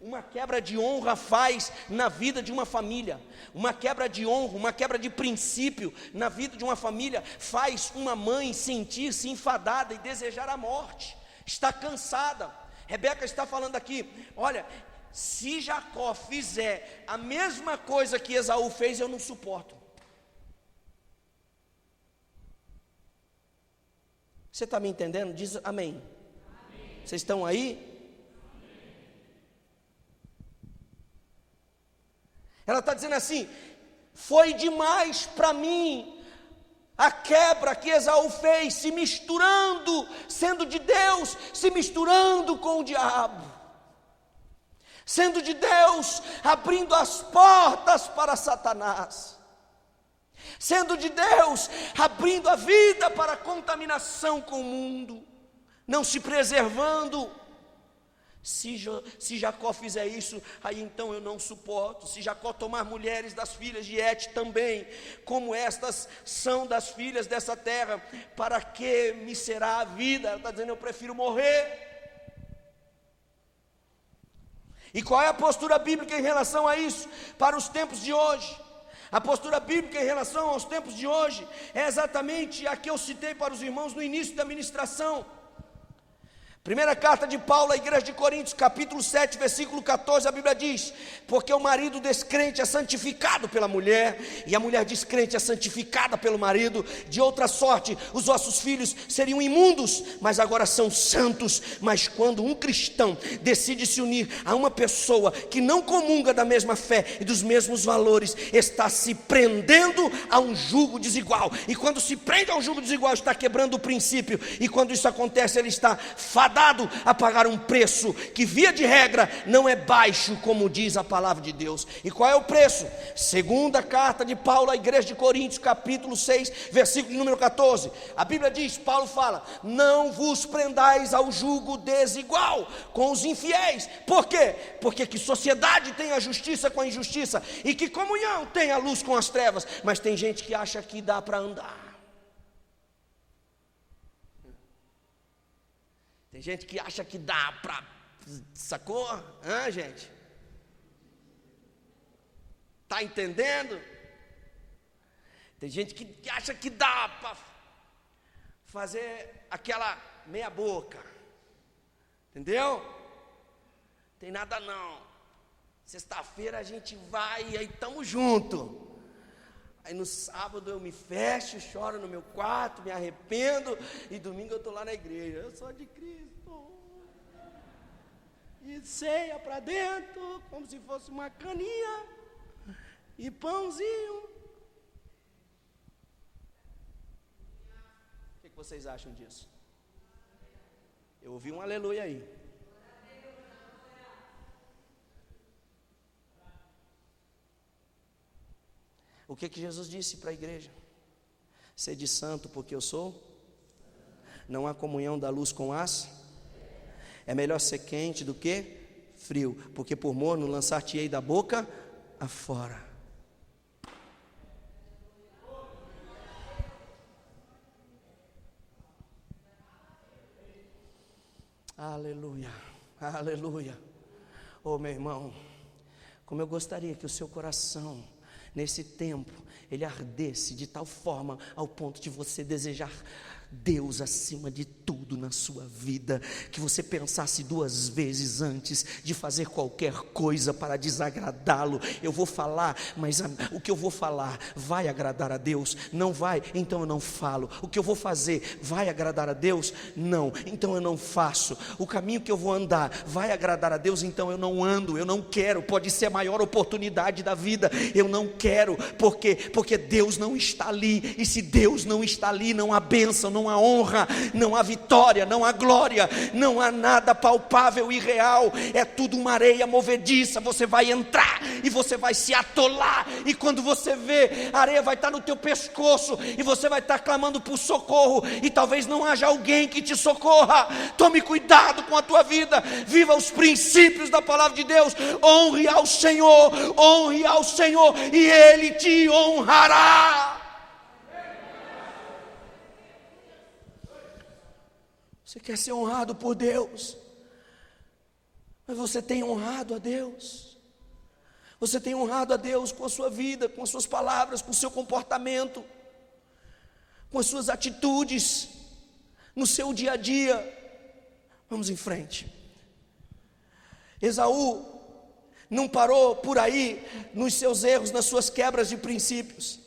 uma quebra de honra faz na vida de uma família. Uma quebra de honra, uma quebra de princípio na vida de uma família faz uma mãe sentir-se enfadada e desejar a morte, está cansada. Rebeca está falando aqui, olha, se Jacó fizer a mesma coisa que Esaú fez, eu não suporto. Você está me entendendo? Diz amém. Amém. Vocês estão aí? Amém. Ela está dizendo assim: foi demais para mim a quebra que Esaú fez, se misturando, sendo de Deus, se misturando com o diabo. Sendo de Deus, abrindo as portas para Satanás. Sendo de Deus, abrindo a vida para a contaminação com o mundo. Não se preservando. Se Jacó fizer isso, aí então eu não suporto. Se Jacó tomar mulheres das filhas de Et também, como estas são das filhas dessa terra, para que me será a vida? Ela está dizendo, eu prefiro morrer. E qual é a postura bíblica em relação a isso, para os tempos de hoje? A postura bíblica em relação aos tempos de hoje é exatamente a que eu citei para os irmãos no início da ministração. Primeira carta de Paulo à igreja de Coríntios, capítulo 7, versículo 14, a Bíblia diz: porque o marido descrente é santificado pela mulher, e a mulher descrente é santificada pelo marido. De outra sorte, os vossos filhos seriam imundos, mas agora são santos. Mas quando um cristão decide se unir a uma pessoa que não comunga da mesma fé e dos mesmos valores, está se prendendo a um jugo desigual. E quando se prende a um jugo desigual, está quebrando o princípio. E quando isso acontece, ele está fadado a pagar um preço que, via de regra, não é baixo, como diz a palavra de Deus. E qual é o preço? Segunda carta de Paulo à igreja de Coríntios, capítulo 6, versículo número 14, a Bíblia diz, Paulo fala: não vos prendais ao jugo desigual com os infiéis. Por quê? Porque que sociedade tem a justiça com a injustiça, e que comunhão tem a luz com as trevas. Mas tem gente que acha que dá para andar. Tem gente que acha que dá para... Sacou? Gente? Está entendendo? Tem gente que acha que dá para fazer aquela meia boca. Entendeu? Tem nada não. Sexta-feira a gente vai e aí estamos juntos. Aí no sábado eu me fecho, choro no meu quarto, me arrependo, e domingo eu estou lá na igreja. Eu sou de Cristo. E ceia para dentro, como se fosse uma caninha, e pãozinho. que vocês acham disso? Eu ouvi um aleluia aí. O que Jesus disse para a igreja? Sede santo porque eu sou. Não há comunhão da luz com as. É melhor ser quente do que frio, porque por morno lançar-te-ei da boca afora. Aleluia, aleluia. Oh, meu irmão, como eu gostaria que o seu coração, nesse tempo, ele ardesse de tal forma ao ponto de você desejar Deus acima de tudo na sua vida, que você pensasse duas vezes antes de fazer qualquer coisa para desagradá-lo. Eu vou falar, mas o que eu vou falar vai agradar a Deus? Não vai? Então eu não falo. O que eu vou fazer vai agradar a Deus? Não, então eu não faço. O caminho que eu vou andar vai agradar a Deus? Então eu não ando, eu não quero. Pode ser a maior oportunidade da vida, eu não quero, porque Deus não está ali, e se Deus não está ali, não há bênção, não há honra, não há vitória, não há glória, não há nada palpável e real, é tudo uma areia movediça. Você vai entrar e você vai se atolar, e quando você vê, a areia vai estar no teu pescoço, e você vai estar clamando por socorro, e talvez não haja alguém que te socorra. Tome cuidado com a tua vida, viva os princípios da palavra de Deus, honre ao Senhor, e Ele te honrará. Você quer ser honrado por Deus, mas você tem honrado a Deus? Você tem honrado a Deus com a sua vida, com as suas palavras, com o seu comportamento, com as suas atitudes, no seu dia a dia? Vamos em frente. Esaú não parou por aí nos seus erros, nas suas quebras de princípios.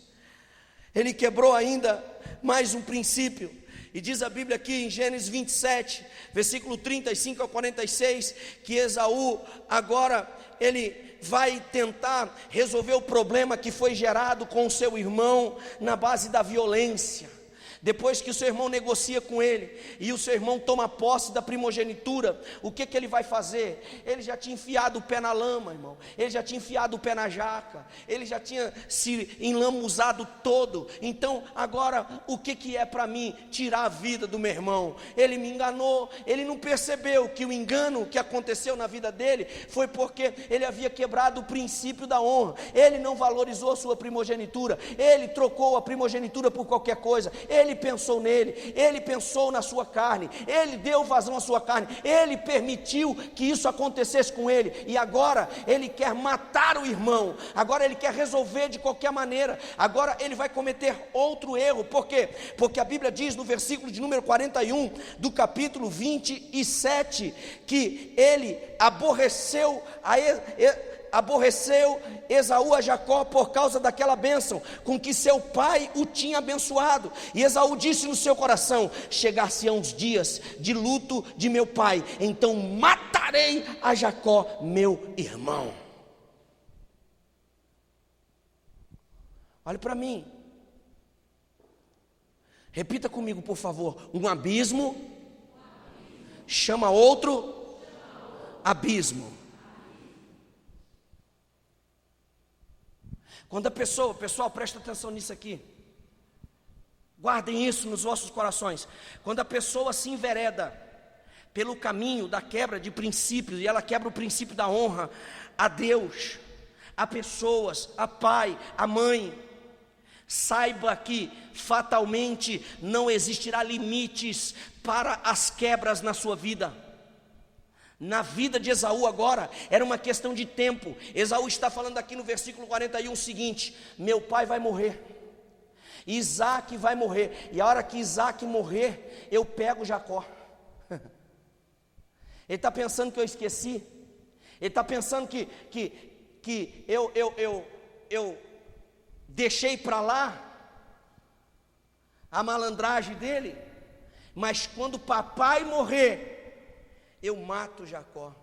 Ele quebrou ainda mais um princípio. E diz a Bíblia aqui em Gênesis 27, versículo 35 a 46, que Esaú agora ele vai tentar resolver o problema que foi gerado com o seu irmão na base da violência. Depois que o seu irmão negocia com ele, e o seu irmão toma posse da primogenitura, o que ele vai fazer? Ele já tinha enfiado o pé na lama, irmão. Ele já tinha enfiado o pé na jaca. Ele já tinha se enlamuzado todo. Então agora o que é para mim? Tirar a vida do meu irmão. Ele me enganou. Ele não percebeu que o engano que aconteceu na vida dele foi porque ele havia quebrado o princípio da honra. Ele não valorizou a sua primogenitura. Ele trocou a primogenitura por qualquer coisa. Ele pensou nele, ele pensou na sua carne, ele deu vazão à sua carne, ele permitiu que isso acontecesse com ele, e agora ele quer matar o irmão, agora ele quer resolver de qualquer maneira, agora ele vai cometer outro erro. Por quê? Porque a Bíblia diz no versículo de número 41 do capítulo 27, que ele aborreceu Esaú a Jacó por causa daquela bênção com que seu pai o tinha abençoado. E Esaú disse no seu coração: chegar-se-ão os dias de luto de meu pai, então matarei a Jacó meu irmão. Olhe para mim, repita comigo por favor: um abismo chama outro abismo. Quando a pessoa, pessoal, presta atenção nisso aqui, guardem isso nos vossos corações. Quando a pessoa se envereda pelo caminho da quebra de princípios, e ela quebra o princípio da honra a Deus, a pessoas, a pai, a mãe, saiba que fatalmente não existirá limites para as quebras na sua vida. Na vida de Esaú agora, era uma questão de tempo. Esaú está falando aqui no versículo 41 o seguinte: meu pai vai morrer, Isaac vai morrer, e a hora que Isaac morrer, eu pego Jacó. Ele está pensando que eu esqueci, ele está pensando que eu deixei para lá a malandragem dele, mas quando papai morrer, eu mato Jacó.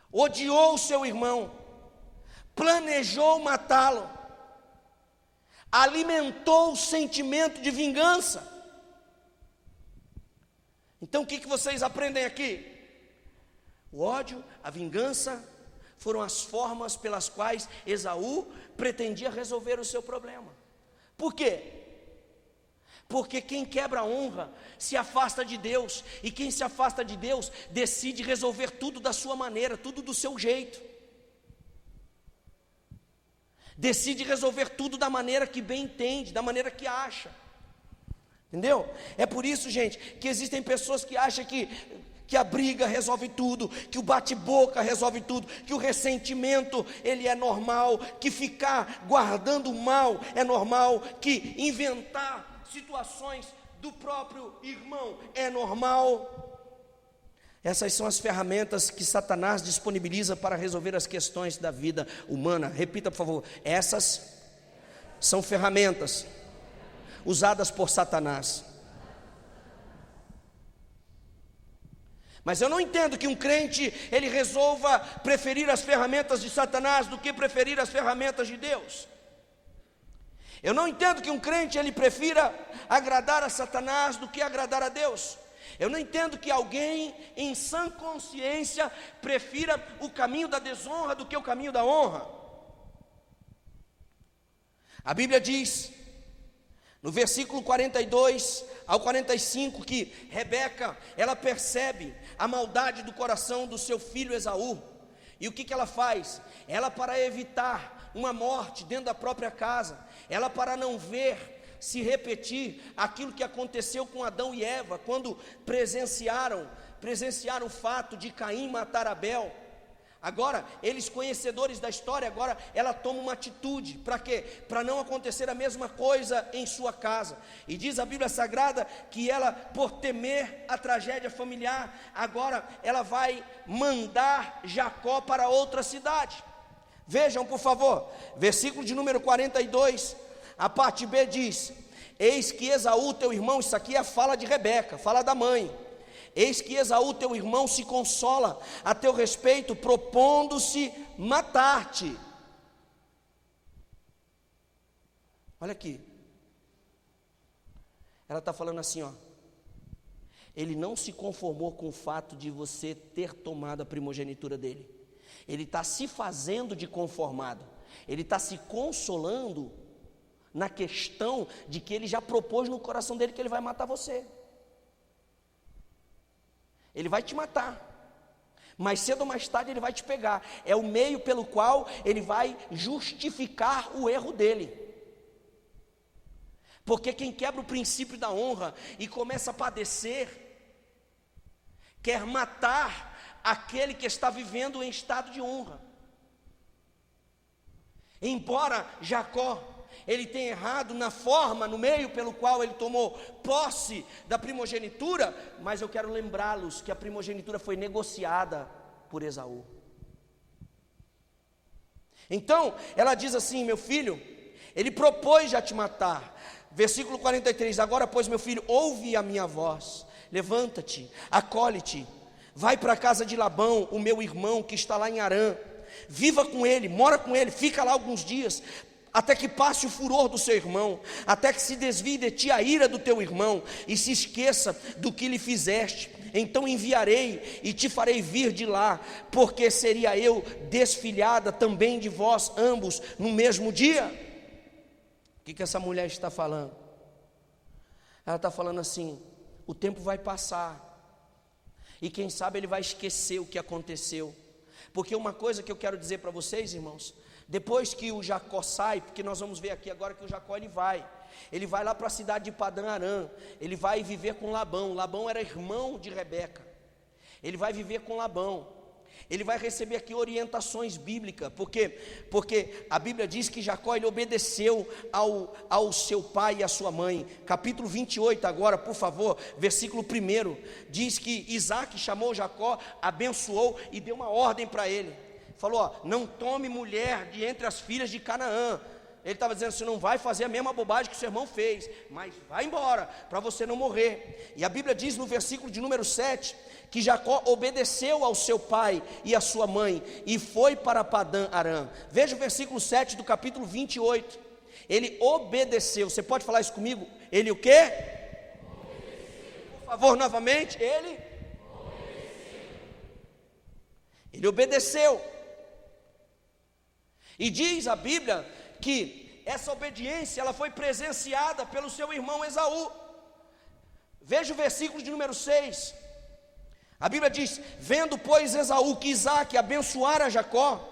Odiou o seu irmão, planejou matá-lo. alimentou o sentimento de vingança. Então o que vocês aprendem aqui? O ódio, a vingança foram as formas pelas quais Esaú pretendia resolver o seu problema. Por quê? Porque quem quebra a honra se afasta de Deus, e quem se afasta de Deus decide resolver tudo da sua maneira, tudo do seu jeito. Decide resolver tudo da maneira que bem entende, da maneira que acha. Entendeu? É por isso, gente, que existem pessoas que acham que a briga resolve tudo, que o bate-boca resolve tudo, que o ressentimento ele é normal, que ficar guardando o mal é normal, que inventar situações do próprio irmão é normal. Essas são as ferramentas que Satanás disponibiliza para resolver as questões da vida humana. Repita, por favor. Essas são ferramentas usadas por Satanás. Mas eu não entendo que um crente ele resolva preferir as ferramentas de Satanás do que preferir as ferramentas de Deus. Eu não entendo que um crente ele prefira agradar a Satanás do que agradar a Deus. Eu não entendo que alguém em sã consciência prefira o caminho da desonra do que o caminho da honra. A Bíblia diz, no versículo 42 ao 45, que Rebeca, ela percebe a maldade do coração do seu filho Esaú. E o que ela faz? Ela, para evitar uma morte dentro da própria casa, ela, para não ver se repetir aquilo que aconteceu com Adão e Eva, quando presenciaram o fato de Caim matar Abel. Agora, eles conhecedores da história, agora ela toma uma atitude, para quê? Para não acontecer a mesma coisa em sua casa. E diz a Bíblia Sagrada que ela, por temer a tragédia familiar, agora ela vai mandar Jacó para outra cidade. Vejam, por favor, versículo de número 42, a parte B diz: eis que Esaú teu irmão, isso aqui é a fala de Rebeca, fala da mãe. Eis que Esaú teu irmão se consola a teu respeito, propondo-se matar-te. Olha aqui, ela está falando assim, ó. Ele não se conformou com o fato de você ter tomado a primogenitura dele. Ele está se fazendo de conformado. Ele está se consolando na questão de que ele já propôs no coração dele que ele vai matar você. Ele vai te matar. Mais cedo ou mais tarde ele vai te pegar. É o meio pelo qual ele vai justificar o erro dele. Porque quem quebra o princípio da honra e começa a padecer, quer matar aquele que está vivendo em estado de honra. Embora Jacó ele tenha errado na forma, no meio pelo qual ele tomou posse da primogenitura, mas eu quero lembrá-los que a primogenitura foi negociada por Esaú. Então, ela diz assim: meu filho, ele propôs já te matar. Versículo 43, agora pois meu filho, ouve a minha voz, levanta-te, acolhe-te, vai para a casa de Labão, o meu irmão que está lá em Harã, viva com ele, mora com ele, fica lá alguns dias, até que passe o furor do seu irmão, até que se desvie de ti a ira do teu irmão, e se esqueça do que lhe fizeste. Então enviarei e te farei vir de lá, porque seria eu desfilhada também de vós ambos no mesmo dia. O que essa mulher está falando? Ela está falando assim: o tempo vai passar, e quem sabe ele vai esquecer o que aconteceu. Porque uma coisa que eu quero dizer para vocês, irmãos, depois que o Jacó sai, porque nós vamos ver aqui agora que o Jacó ele vai lá para a cidade de Padã Arã, ele vai viver com Labão. Labão era irmão de Rebeca. Ele vai viver com Labão. Ele vai receber aqui orientações bíblicas, porque a Bíblia diz que Jacó ele obedeceu ao seu pai e à sua mãe. Capítulo 28 agora, por favor, versículo 1, diz que Isaac chamou Jacó, abençoou e deu uma ordem para ele. Falou, ó, não tome mulher de entre as filhas de Canaã. Ele estava dizendo, você não vai fazer a mesma bobagem que seu irmão fez, mas vai embora, para você não morrer. E a Bíblia diz no versículo de número 7, que Jacó obedeceu ao seu pai e à sua mãe, e foi para Padã Arã. Veja o versículo 7 do capítulo 28, Ele obedeceu. Você pode falar isso comigo? Ele o quê? Obedeceu. Por favor, novamente. Ele obedeceu. E diz a Bíblia que essa obediência ela foi presenciada pelo seu irmão Esaú. Veja o versículo de número 6. A Bíblia diz: vendo, pois, Esaú que Isaque abençoara Jacó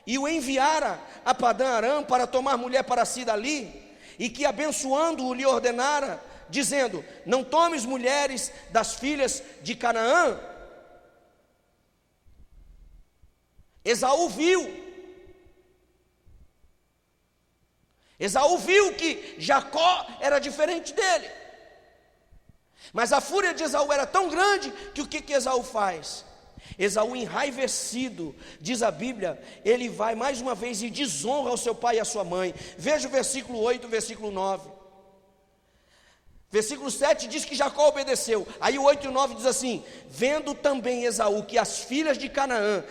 e o enviara a Padã-Arã para tomar mulher para si dali, e que abençoando-o lhe ordenara, dizendo: não tomes mulheres das filhas de Canaã. Esaú viu que Jacó era diferente dele. Mas a fúria de Esaú era tão grande que o que Esaú faz? Esaú, enraivecido, diz a Bíblia, ele vai mais uma vez e desonra ao seu pai e à sua mãe. Veja o versículo 8, o versículo 9. Versículo 7 diz que Jacó obedeceu. Aí o 8 e o 9 diz assim: vendo também Esaú que as filhas de Canaã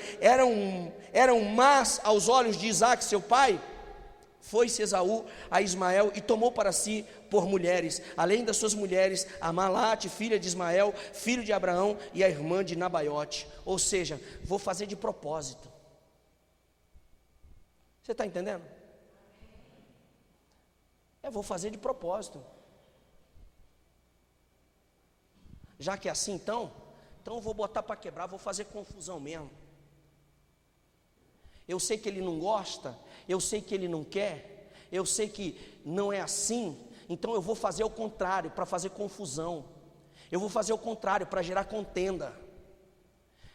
eram más aos olhos de Isaque seu pai, foi-se Esaú a Ismael e tomou para si por mulheres, além das suas mulheres, a Malate, filha de Ismael, filho de Abraão, e a irmã de Nabaiote. Ou seja, vou fazer de propósito. Você está entendendo? Vou fazer de propósito. Já que é assim, então eu vou botar para quebrar, vou fazer confusão mesmo. Eu sei que ele não gosta, eu sei que ele não quer, eu sei que não é assim, então eu vou fazer o contrário, para fazer confusão. Eu vou fazer o contrário, para gerar contenda.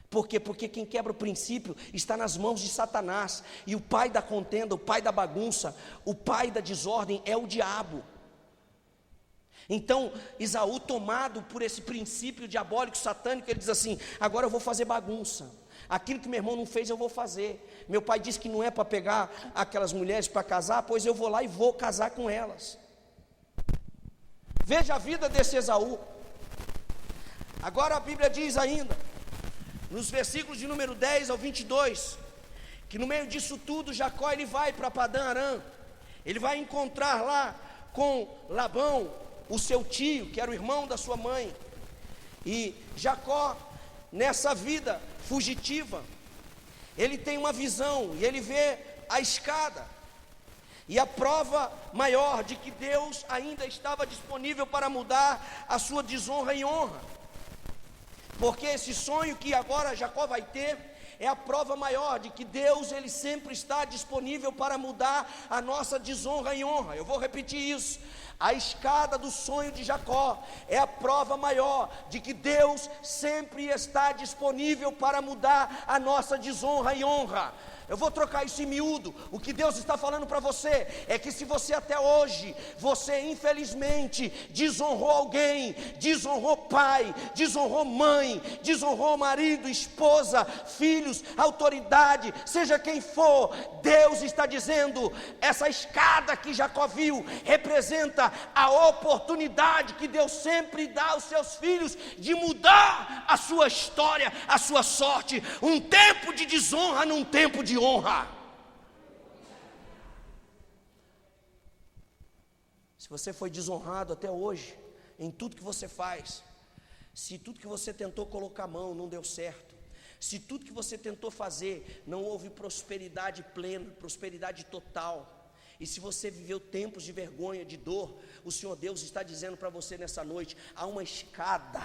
Por quê? Porque quem quebra o princípio está nas mãos de Satanás. E o pai da contenda, o pai da bagunça, o pai da desordem é o diabo. Então, Esaú, tomado por esse princípio diabólico, satânico, ele diz assim: agora eu vou fazer bagunça. Aquilo que meu irmão não fez, eu vou fazer. Meu pai disse que não é para pegar aquelas mulheres para casar, pois eu vou lá e vou casar com elas. Veja a vida desse Esaú. Agora a Bíblia diz ainda, nos versículos de número 10 ao 22, que no meio disso tudo, Jacó ele vai para Padã-Arã. Ele vai encontrar lá com Labão, o seu tio, que era o irmão da sua mãe. E Jacó, nessa vida fugitiva, ele tem uma visão e ele vê a escada. E a prova maior de que Deus ainda estava disponível para mudar a sua desonra em honra. Porque esse sonho que agora Jacó vai ter é a prova maior de que Deus ele sempre está disponível para mudar a nossa desonra em honra. Eu vou repetir isso. A escada do sonho de Jacó é a prova maior de que Deus sempre está disponível para mudar a nossa desonra em honra. Eu vou trocar isso em miúdo. O que Deus está falando para você é que se você até hoje, você infelizmente desonrou alguém, desonrou pai, desonrou mãe, desonrou marido, esposa, filhos, autoridade, seja quem for, Deus está dizendo, essa escada que Jacó viu representa a oportunidade que Deus sempre dá aos seus filhos de mudar a sua história, a sua sorte. Um tempo de desonra num tempo de honra. Se você foi desonrado até hoje em tudo que você faz, se tudo que você tentou colocar a mão não deu certo, se tudo que você tentou fazer não houve prosperidade plena, prosperidade total, e se você viveu tempos de vergonha, de dor, o Senhor Deus está dizendo para você nessa noite: há uma escada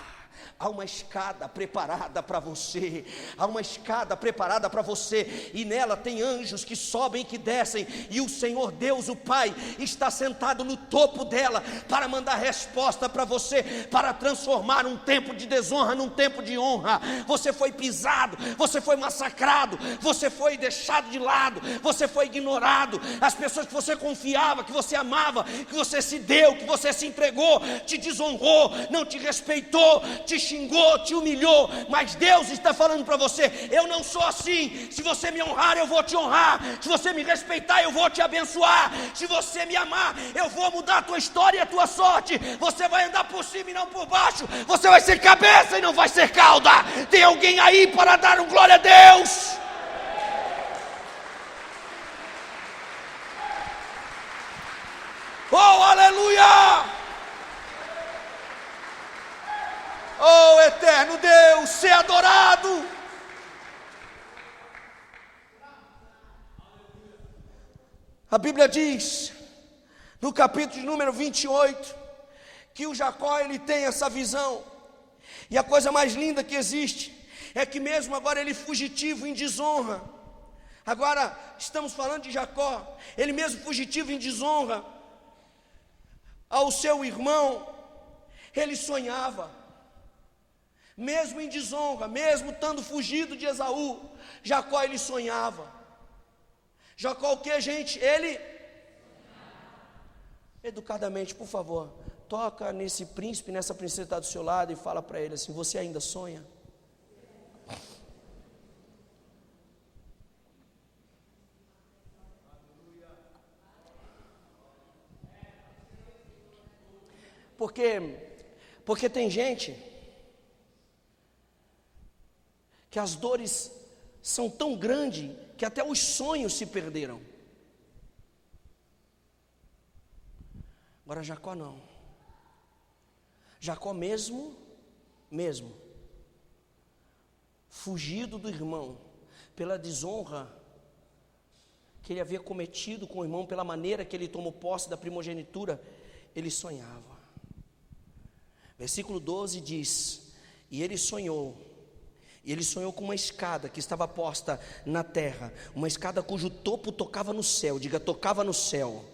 preparada para você, há uma escada preparada para você, e nela tem anjos que sobem e que descem, e o Senhor Deus, o Pai, está sentado no topo dela, para mandar resposta para você, para transformar um tempo de desonra num tempo de honra. Você foi pisado, você foi massacrado, você foi deixado de lado, você foi ignorado, as pessoas que você confiava, que você amava, que você se deu, que você se entregou, te desonrou, não te respeitou, te xingou, te humilhou, mas Deus está falando para você: eu não sou assim. Se você me honrar, eu vou te honrar. Se você me respeitar, eu vou te abençoar. Se você me amar, eu vou mudar a tua história e a tua sorte. Você vai andar por cima e não por baixo. Você vai ser cabeça e não vai ser cauda. Tem alguém aí para dar um glória a Deus? Aleluia! Oh, eterno Deus, ser adorado. A Bíblia diz, no capítulo de número 28, que o Jacó, ele tem essa visão. E a coisa mais linda que existe é que mesmo agora ele fugitivo em desonra. Agora estamos falando de Jacó, ele mesmo fugitivo em desonra ao seu irmão, ele sonhava. Mesmo em desonra, mesmo estando fugido de Esaú, Jacó ele sonhava. Jacó o que, gente? Ele educadamente, por favor, toca nesse príncipe, nessa princesa que está do seu lado e fala para ele assim: você ainda sonha? Porque tem gente que as dores são tão grandes que até os sonhos se perderam. Agora Jacó não. Jacó mesmo, fugido do irmão, pela desonra que ele havia cometido com o irmão, pela maneira que ele tomou posse da primogenitura, ele sonhava. Versículo 12 diz: e ele sonhou com uma escada que estava posta na terra, uma escada cujo topo tocava no céu, diga, tocava no céu.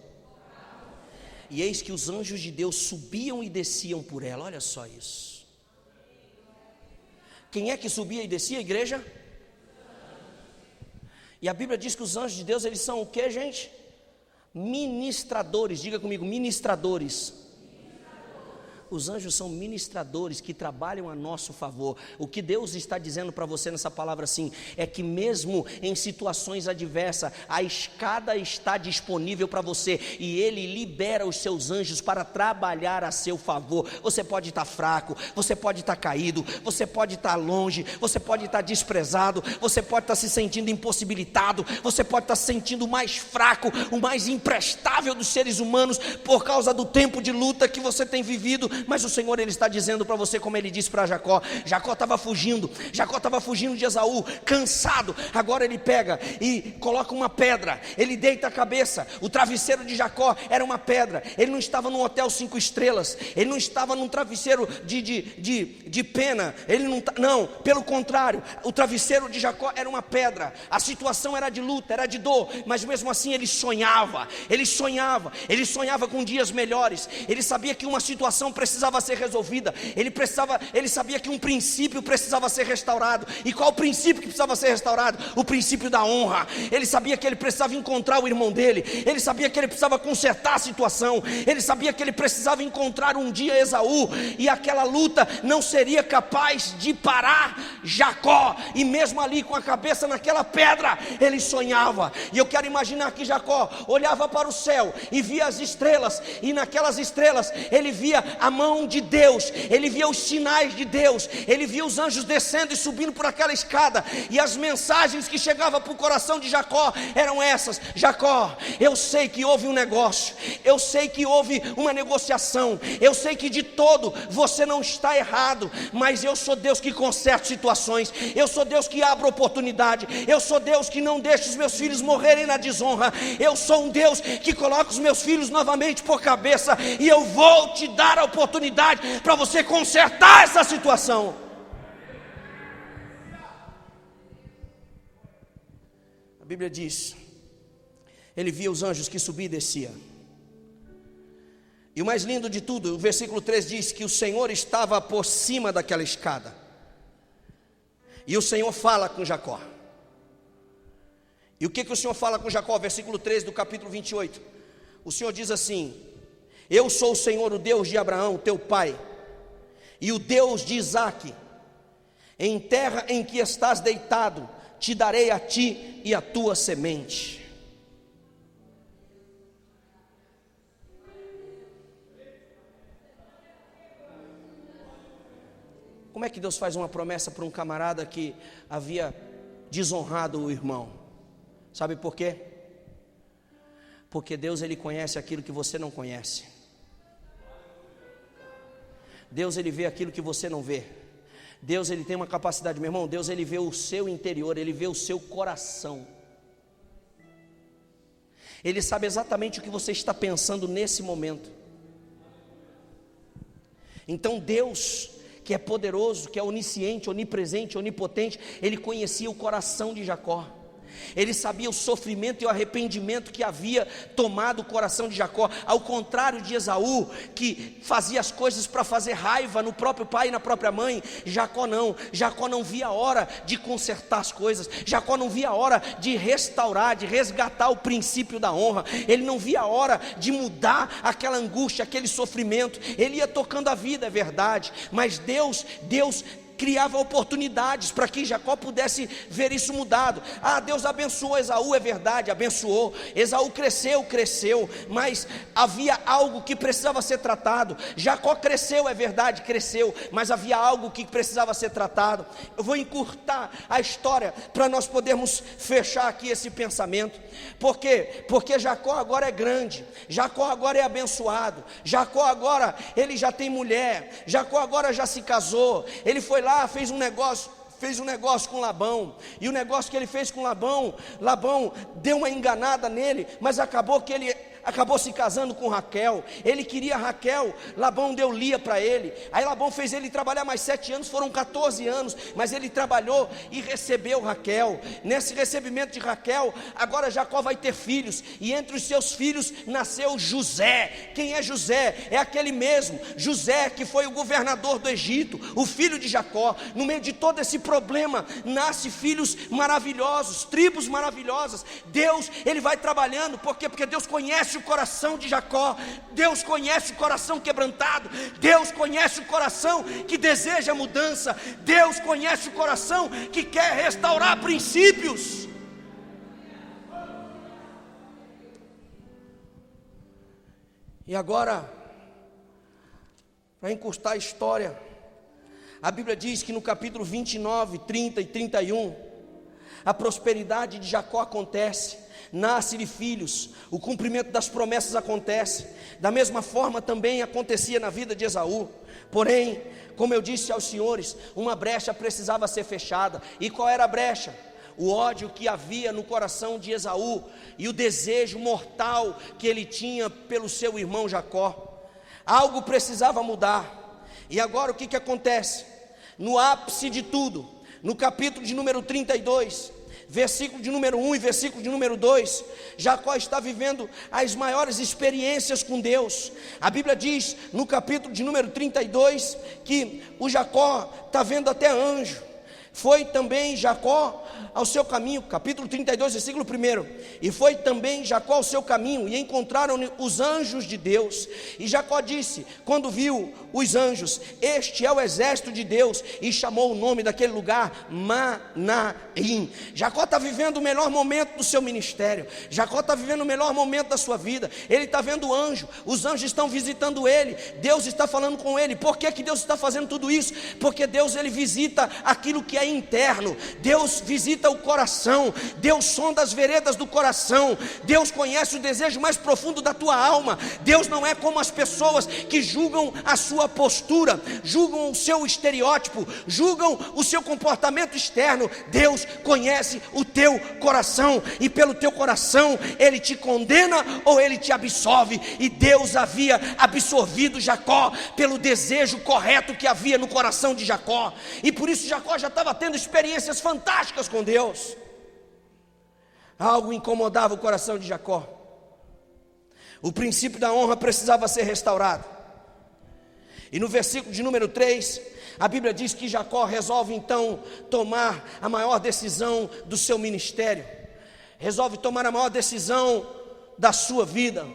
E eis que os anjos de Deus subiam e desciam por ela. Olha só isso. Quem é que subia e descia, igreja? E a Bíblia diz que os anjos de Deus, eles são o que, gente? Ministradores, diga comigo, ministradores. Os anjos são ministradores que trabalham a nosso favor. O que Deus está dizendo para você nessa palavra assim, é que mesmo em situações adversas, a escada está disponível para você, e Ele libera os seus anjos para trabalhar a seu favor. Você pode estar fraco, você pode estar caído, você pode estar longe, você pode estar desprezado, você pode estar se sentindo impossibilitado, você pode estar se sentindo o mais fraco, o mais imprestável dos seres humanos, por causa do tempo de luta que você tem vivido. Mas o Senhor, Ele está dizendo para você, como Ele disse para Jacó. Jacó estava fugindo de Esaú, cansado. Agora ele pega e coloca uma pedra, ele deita a cabeça. O travesseiro de Jacó era uma pedra. Ele não estava num hotel 5 estrelas, ele não estava num travesseiro de pena, não, pelo contrário, o travesseiro de Jacó era uma pedra. A situação era de luta, era de dor, mas mesmo assim ele sonhava com dias melhores. Ele sabia que uma situação precisava ser resolvida, ele sabia que um princípio precisava ser restaurado. E qual o princípio que precisava ser restaurado? O princípio da honra. Ele sabia que ele precisava encontrar o irmão dele, ele sabia que ele precisava consertar a situação, ele sabia que ele precisava encontrar um dia Esaú, e aquela luta não seria capaz de parar Jacó. E mesmo ali com a cabeça naquela pedra, ele sonhava. E eu quero imaginar que Jacó olhava para o céu e via as estrelas, e naquelas estrelas ele via a mão de Deus, ele via os sinais de Deus, ele via os anjos descendo e subindo por aquela escada, e as mensagens que chegavam para o coração de Jacó eram essas: Jacó, eu sei que houve um negócio, eu sei que houve uma negociação, eu sei que de todo você não está errado, mas eu sou Deus que conserta situações, eu sou Deus que abre oportunidade, eu sou Deus que não deixa os meus filhos morrerem na desonra, eu sou um Deus que coloca os meus filhos novamente por cabeça, e eu vou te dar a oportunidade para você consertar essa situação. A Bíblia diz: ele via os anjos que subiam e desciam. E o mais lindo de tudo, o versículo 3 diz que o Senhor estava por cima daquela escada, e o Senhor fala com Jacó. E o que o Senhor fala com Jacó? Versículo 3 do capítulo 28. O Senhor diz assim: eu sou o Senhor, o Deus de Abraão, teu pai, e o Deus de Isaque. Em terra em que estás deitado, te darei a ti e a tua semente. Como é que Deus faz uma promessa para um camarada que havia desonrado o irmão? Sabe por quê? Porque Deus, Ele conhece aquilo que você não conhece. Deus, Ele vê aquilo que você não vê. Deus, Ele tem uma capacidade, meu irmão, Deus, Ele vê o seu interior, Ele vê o seu coração. Ele sabe exatamente o que você está pensando nesse momento. Então Deus, que é poderoso, que é onisciente, onipresente, onipotente, Ele conhecia o coração de Jacó. Ele sabia o sofrimento e o arrependimento que havia tomado o coração de Jacó. Ao contrário de Esaú, que fazia as coisas para fazer raiva no próprio pai e na própria mãe, Jacó não via a hora de consertar as coisas. Jacó não via a hora de restaurar, de resgatar o princípio da honra. Ele não via a hora de mudar aquela angústia, aquele sofrimento. Ele ia tocando a vida, é verdade, mas Deus criava oportunidades para que Jacó pudesse ver isso mudado. Deus abençoou Esaú, é verdade, abençoou. Esaú cresceu, mas havia algo que precisava ser tratado. Jacó cresceu, é verdade, cresceu, mas havia algo que precisava ser tratado. Eu vou encurtar a história para nós podermos fechar aqui esse pensamento. Por quê? Porque Jacó agora é grande, Jacó agora é abençoado, Jacó agora ele já tem mulher, Jacó agora já se casou. Ele foi lá, fez um negócio com Labão, e o negócio que ele fez com Labão deu uma enganada nele, mas acabou que ele acabou se casando com Raquel. Ele queria Raquel, Labão deu Lia para ele. Aí Labão fez ele trabalhar mais 7 anos, foram 14 anos, mas ele trabalhou e recebeu Raquel. Nesse recebimento de Raquel, agora Jacó vai ter filhos, e entre os seus filhos nasceu José. Quem é José? É aquele mesmo José que foi o governador do Egito, o filho de Jacó. No meio de todo esse problema, nasce filhos maravilhosos, tribos maravilhosas. Deus, Ele vai trabalhando, por quê? Porque Deus conhece o coração de Jacó, Deus conhece o coração quebrantado, Deus conhece o coração que deseja mudança, Deus conhece o coração que quer restaurar princípios. E agora, para encurtar a história, a Bíblia diz que no capítulo 29, 30 e 31, a prosperidade de Jacó acontece. Nasce-lhe filhos, o cumprimento das promessas acontece. Da mesma forma também acontecia na vida de Esaú. Porém, como eu disse aos senhores, uma brecha precisava ser fechada. E qual era a brecha? O ódio que havia no coração de Esaú e o desejo mortal que ele tinha pelo seu irmão Jacó. Algo precisava mudar. E agora o que acontece? No ápice de tudo, no capítulo de número 32, versículo de número 1 e versículo de número 2, Jacó está vivendo as maiores experiências com Deus. A Bíblia diz no capítulo de número 32 que o Jacó está vendo até anjo. Foi também Jacó ao seu caminho, capítulo 32, versículo 1. E foi também Jacó ao seu caminho, e encontraram os anjos de Deus. E Jacó disse, quando viu os anjos, este é o exército de Deus, e chamou o nome daquele lugar Manaim. Jacó está vivendo o melhor momento do seu ministério, Jacó está vivendo o melhor momento da sua vida. Ele está vendo anjo, os anjos estão visitando ele, Deus está falando com ele. Por que Deus está fazendo tudo isso? Porque Deus, ele visita aquilo que é interno, Deus visita o coração, Deus sonda as veredas do coração, Deus conhece o desejo mais profundo da tua alma. Deus não é como as pessoas que julgam a sua postura, julgam o seu estereótipo, julgam o seu comportamento externo. Deus conhece o teu coração, e pelo teu coração Ele te condena ou Ele te absolve. E Deus havia absorvido Jacó pelo desejo correto que havia no coração de Jacó, e por isso Jacó já estava tendo experiências fantásticas com Deus. Algo incomodava o coração de Jacó. O princípio da honra precisava ser restaurado. E no versículo de número 3, a Bíblia diz que Jacó resolve então tomar a maior decisão do seu ministério, resolve tomar a maior decisão da sua vida.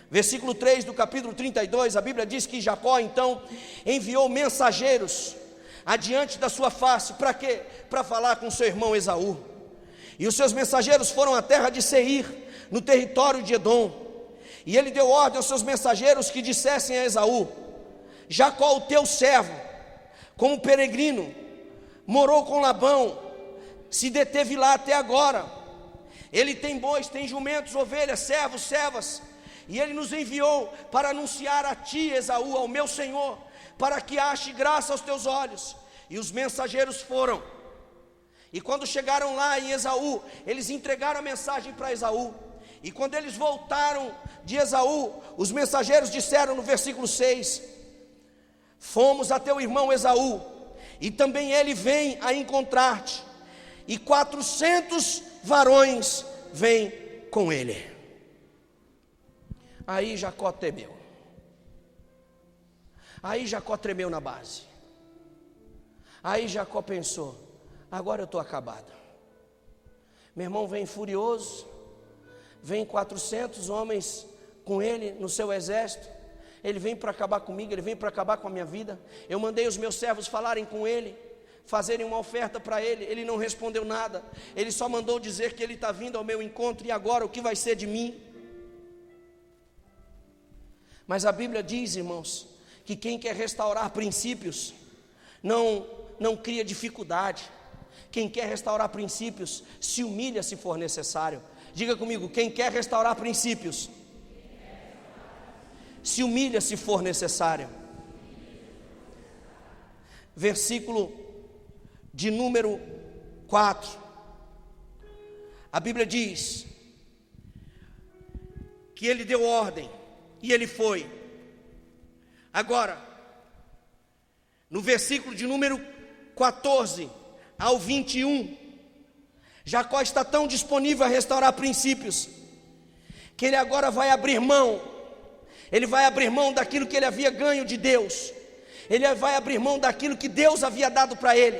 Versículo 3 do capítulo 32, a Bíblia diz que Jacó então enviou mensageiros adiante da sua face. Para quê? Para falar com seu irmão Esaú. E os seus mensageiros foram à terra de Seir, no território de Edom. E ele deu ordem aos seus mensageiros que dissessem a Esaú: Jacó, o teu servo, como peregrino, morou com Labão, se deteve lá até agora. Ele tem bois, tem jumentos, ovelhas, servos, servas. E ele nos enviou para anunciar a ti, Esaú, ao meu senhor, para que ache graça aos teus olhos. E os mensageiros foram. E quando chegaram lá em Esaú, eles entregaram a mensagem para Esaú. E quando eles voltaram de Esaú, os mensageiros disseram no versículo 6: fomos a teu irmão Esaú, e também ele vem a encontrar-te, e 400 varões vêm com ele. Aí Jacó temeu. Aí Jacó tremeu na base. Aí Jacó pensou: agora eu estou acabado. Meu irmão vem furioso, vem 400 homens com ele no seu exército. Ele vem para acabar comigo, ele vem para acabar com a minha vida. Eu mandei os meus servos falarem com ele, fazerem uma oferta para ele. Ele não respondeu nada. Ele só mandou dizer que ele está vindo ao meu encontro. E agora o que vai ser de mim? Mas a Bíblia diz, irmãos, que quem quer restaurar princípios não cria dificuldade. Quem quer restaurar princípios se humilha se for necessário. Diga comigo: quem quer restaurar princípios se humilha se for necessário. Versículo de número 4. A Bíblia diz que ele deu ordem e ele foi. Agora, no versículo de número 14 ao 21, Jacó está tão disponível a restaurar princípios, que ele agora vai abrir mão. Ele vai abrir mão daquilo que ele havia ganho de Deus. Ele vai abrir mão daquilo que Deus havia dado para ele.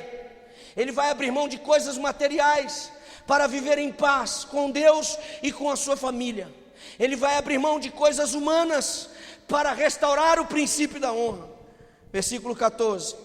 Ele vai abrir mão de coisas materiais para viver em paz com Deus e com a sua família. Ele vai abrir mão de coisas humanas para restaurar o princípio da honra. Versículo 14.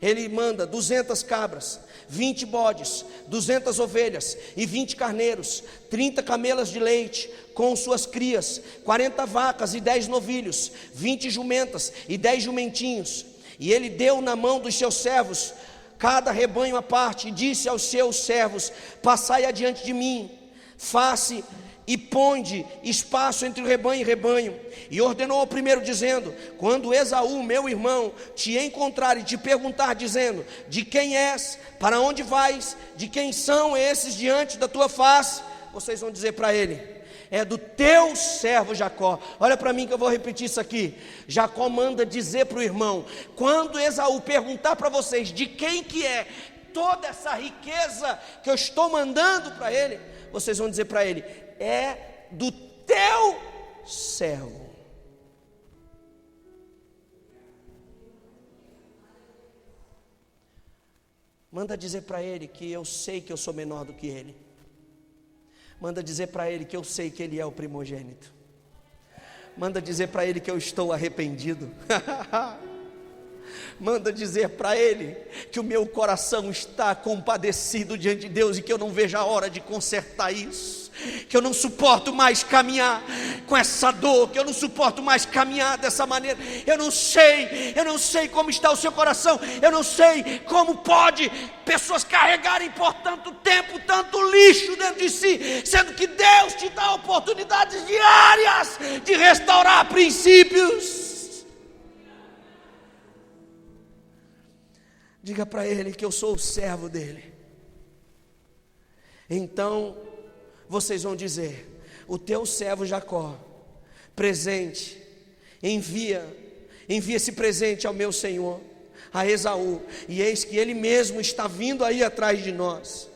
Ele manda 200 cabras, 20 bodes, 200 ovelhas e 20 carneiros, 30 camelas de leite com suas crias, 40 vacas e 10 novilhos, 20 jumentas e 10 jumentinhos. E ele deu na mão dos seus servos cada rebanho à parte, e disse aos seus servos: passai adiante de mim, face e ponde espaço entre o rebanho e rebanho. E ordenou ao primeiro, dizendo: quando Esaú, meu irmão, te encontrar e te perguntar, dizendo: de quem és, para onde vais, de quem são esses diante da tua face, vocês vão dizer para ele: é do teu servo Jacó. Olha para mim que eu vou repetir isso aqui. Jacó manda dizer para o irmão: quando Esaú perguntar para vocês de quem que é toda essa riqueza que eu estou mandando para ele, vocês vão dizer para ele: é do teu servo. Manda dizer para ele que eu sei que eu sou menor do que ele. Manda dizer para ele que eu sei que ele é o primogênito. Manda dizer para ele que eu estou arrependido. Manda dizer para ele que o meu coração está compadecido diante de Deus e que eu não vejo a hora de consertar isso. Que eu não suporto mais caminhar com essa dor, que eu não suporto mais caminhar dessa maneira. Eu não sei como está o seu coração. Eu não sei como pode pessoas carregarem por tanto tempo tanto lixo dentro de si, sendo que Deus te dá oportunidades diárias de restaurar princípios. Diga para ele que eu sou o servo dele. Então vocês vão dizer: o teu servo Jacó, presente, envia esse presente ao meu senhor, a Esaú, e eis que ele mesmo está vindo aí atrás de nós.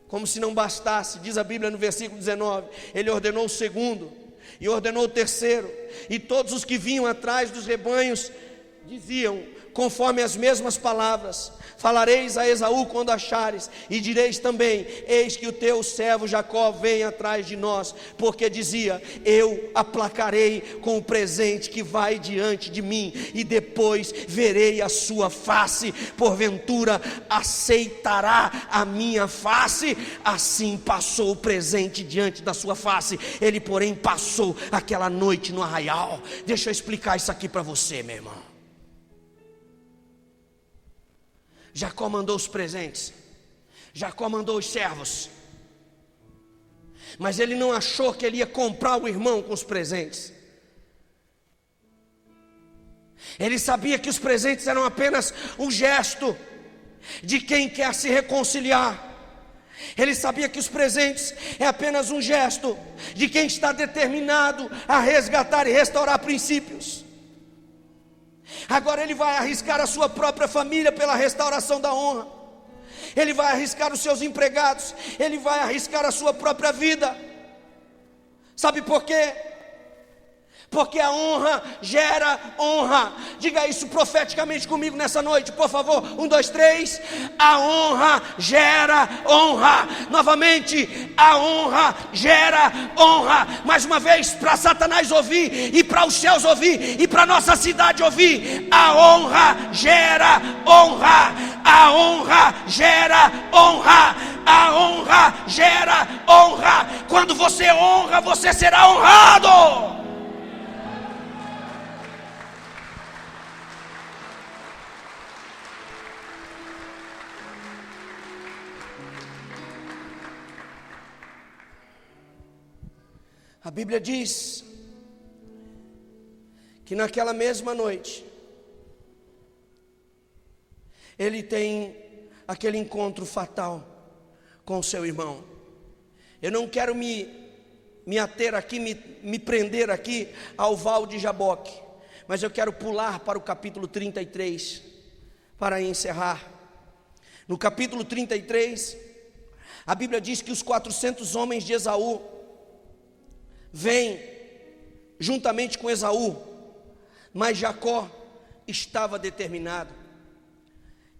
Como se não bastasse, diz a Bíblia no versículo 19, ele ordenou o segundo, e ordenou o terceiro, e todos os que vinham atrás dos rebanhos diziam, conforme as mesmas palavras: falareis a Esaú quando achares, e direis também: eis que o teu servo Jacó vem atrás de nós, porque dizia: eu aplacarei com o presente que vai diante de mim, e depois verei a sua face, porventura aceitará a minha face. Assim passou o presente diante da sua face. Ele, porém, passou aquela noite no arraial. Deixa eu explicar isso aqui para você, meu irmão. Jacó mandou os presentes, Jacó mandou os servos, mas ele não achou que ele ia comprar o irmão com os presentes. Ele sabia que os presentes eram apenas um gesto de quem quer se reconciliar. Ele sabia que os presentes é apenas um gesto de quem está determinado a resgatar e restaurar princípios. Agora ele vai arriscar a sua própria família pela restauração da honra. Ele vai arriscar os seus empregados. Ele vai arriscar a sua própria vida. Sabe por quê? Porque a honra gera honra. Diga isso profeticamente comigo nessa noite, por favor. 1, 2, 3. A honra gera honra. Novamente, a honra gera honra. Mais uma vez, para Satanás ouvir, e para os céus ouvir, e para nossa cidade ouvir. A honra gera honra. A honra gera honra. A honra gera honra. Quando você honra, você será honrado. A Bíblia diz que naquela mesma noite ele tem aquele encontro fatal com o seu irmão. Eu não quero me ater aqui, me prender aqui ao val de Jaboque, mas eu quero pular para o capítulo 33 para encerrar. No capítulo 33, a Bíblia diz que os 400 homens de Esaú vêm juntamente com Esaú, mas Jacó estava determinado.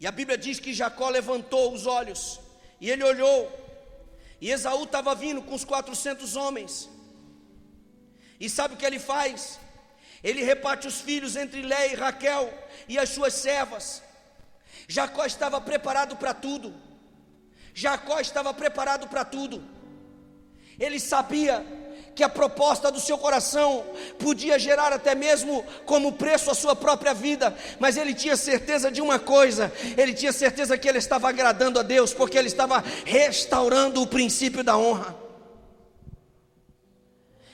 E a Bíblia diz que Jacó levantou os olhos e ele olhou, e Esaú estava vindo com os 400 homens. E sabe o que ele faz? Ele reparte os filhos entre Léia e Raquel e as suas servas. Jacó estava preparado para tudo. Jacó estava preparado para tudo. Ele sabia que a proposta do seu coração podia gerar até mesmo como preço a sua própria vida, mas ele tinha certeza de uma coisa: ele tinha certeza que ele estava agradando a Deus, porque ele estava restaurando o princípio da honra.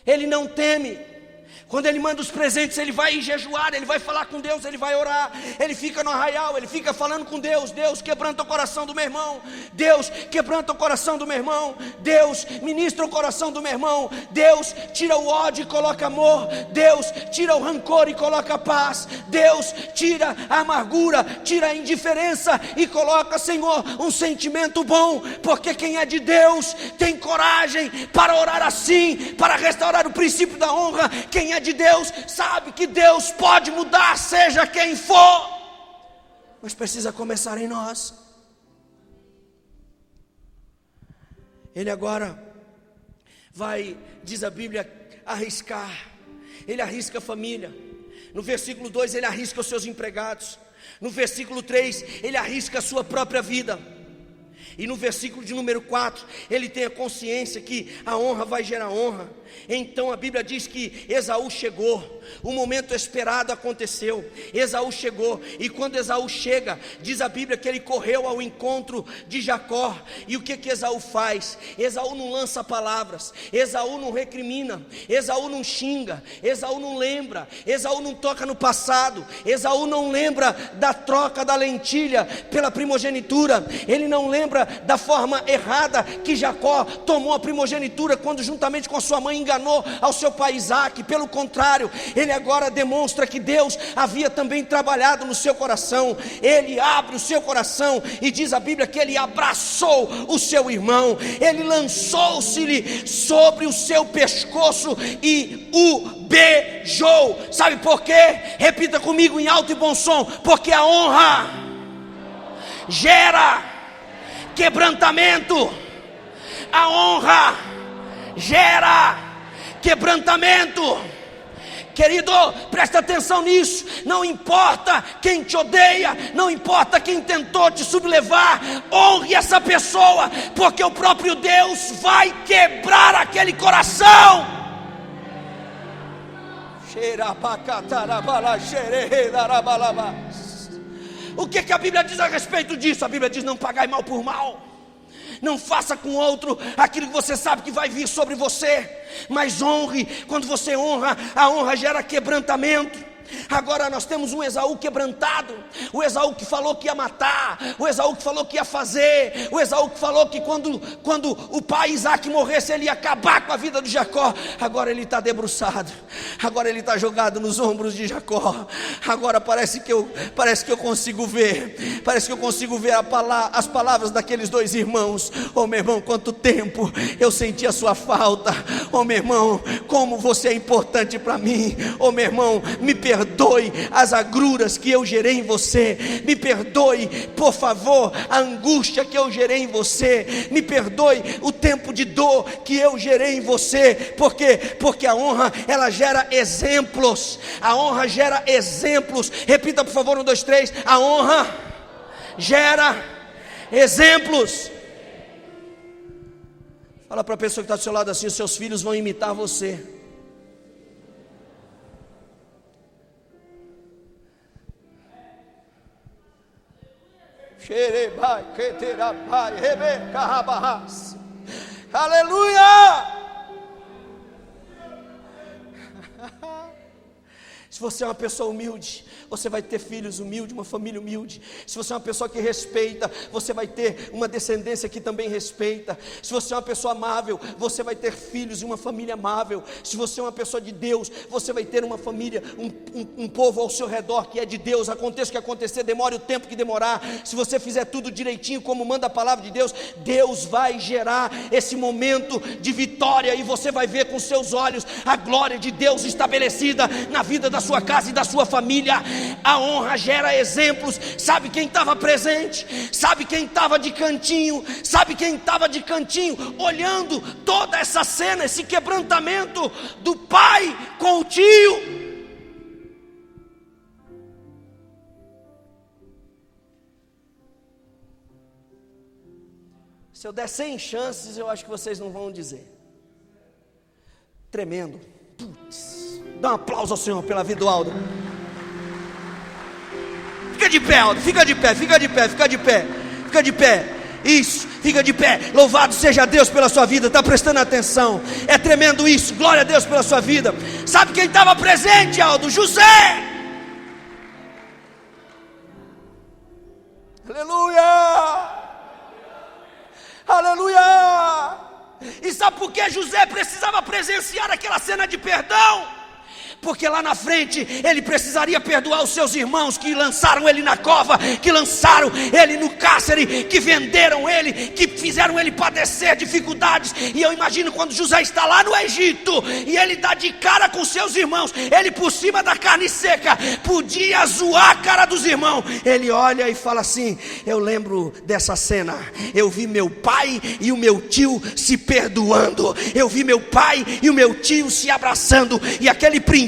Ele não teme. Quando ele manda os presentes, ele vai jejuar, ele vai falar com Deus, ele vai orar, ele fica no arraial, ele fica falando com Deus. Deus, quebranta o coração do meu irmão. Deus, quebranta o coração do meu irmão. Deus, ministra o coração do meu irmão. Deus, tira o ódio e coloca amor. Deus, tira o rancor e coloca paz. Deus, tira a amargura, tira a indiferença e coloca, Senhor, um sentimento bom. Porque quem é de Deus tem coragem para orar assim, para restaurar o princípio da honra. Quem é de Deus sabe que Deus pode mudar, seja quem for, mas precisa começar em nós. Ele agora vai, diz a Bíblia, arriscar. Ele arrisca a família. No versículo 2 ele arrisca os seus empregados. No versículo 3 ele arrisca a sua própria vida. E no versículo de número 4, ele tem a consciência que a honra vai gerar honra. Então a Bíblia diz que Esaú chegou, o momento esperado aconteceu. Esaú chegou, e quando Esaú chega, diz a Bíblia que ele correu ao encontro de Jacó. E o que Esaú faz? Esaú não lança palavras, Esaú não recrimina, Esaú não xinga, Esaú não lembra, Esaú não toca no passado, Esaú não lembra da troca da lentilha pela primogenitura, ele não lembra da forma errada que Jacó tomou a primogenitura quando juntamente com sua mãe enganou ao seu pai Isaque. Pelo contrário, ele agora demonstra que Deus havia também trabalhado no seu coração. Ele abre o seu coração e diz a Bíblia que ele abraçou o seu irmão, ele lançou-se-lhe sobre o seu pescoço e o beijou. Sabe por quê? Repita comigo em alto e bom som: porque a honra gera quebrantamento. A honra gera quebrantamento. Querido, presta atenção nisso. Não importa quem te odeia, não importa quem tentou te sublevar, honre essa pessoa, porque o próprio Deus vai quebrar aquele coração. O que a Bíblia diz a respeito disso? A Bíblia diz: não pagai mal por mal. Não faça com outro aquilo que você sabe que vai vir sobre você, mas honre. Quando você honra, a honra gera quebrantamento. Agora nós temos um Esaú quebrantado, o Esaú que falou que ia matar, o Esaú que falou que ia fazer, o Esaú que falou que quando o pai Isaac morresse, ele ia acabar com a vida de Jacó. Agora ele está debruçado, agora ele está jogado nos ombros de Jacó. Agora parece que eu consigo ver as palavras daqueles dois irmãos. Oh meu irmão, quanto tempo eu senti a sua falta. Oh meu irmão, como você é importante para mim. Oh meu irmão, me perdoe as agruras que eu gerei em você, me perdoe, por favor, a angústia que eu gerei em você, me perdoe o tempo de dor que eu gerei em você. Porque a honra, ela gera exemplos. A honra gera exemplos. Repita por favor, 1, 2, 3. A honra gera exemplos. Fala para a pessoa que está do seu lado assim: os seus filhos vão imitar você. Aleluia! Se você é uma pessoa humilde, você vai ter filhos humildes, uma família humilde. Se você é uma pessoa que respeita, você vai ter uma descendência que também respeita. Se você é uma pessoa amável, você vai ter filhos e uma família amável. Se você é uma pessoa de Deus, você vai ter uma família, um povo ao seu redor que é de Deus. Aconteça o que acontecer, demore o tempo que demorar, se você fizer tudo direitinho como manda a palavra de Deus, Deus vai gerar esse momento de vitória, e você vai ver com seus olhos a glória de Deus estabelecida na vida da sua casa e da sua família. A honra gera exemplos. Sabe quem estava presente? Sabe quem estava de cantinho? Sabe quem estava de cantinho olhando toda essa cena, esse quebrantamento do pai com o tio? Se eu der 100 chances, eu acho que vocês não vão dizer. Tremendo. Putz. Dá um aplauso ao Senhor pela vida do Aldo. Fica de pé, Aldo, fica de pé, fica de pé, fica de pé, fica de pé. Isso, fica de pé. Louvado seja Deus pela sua vida. Está prestando atenção? É tremendo isso. Glória a Deus pela sua vida. Sabe quem estava presente, Aldo? José. Aleluia, aleluia. E sabe por que José precisava presenciar aquela cena de perdão? Porque lá na frente ele precisaria perdoar os seus irmãos que lançaram ele na cova, que lançaram ele no cárcere, que venderam ele, que fizeram ele padecer dificuldades. E eu imagino quando José está lá no Egito e ele dá de cara com seus irmãos, ele por cima da carne seca, podia zoar a cara dos irmãos. Ele olha e fala assim: eu lembro dessa cena, eu vi meu pai e o meu tio se perdoando, eu vi meu pai e o meu tio se abraçando, e aquele princípio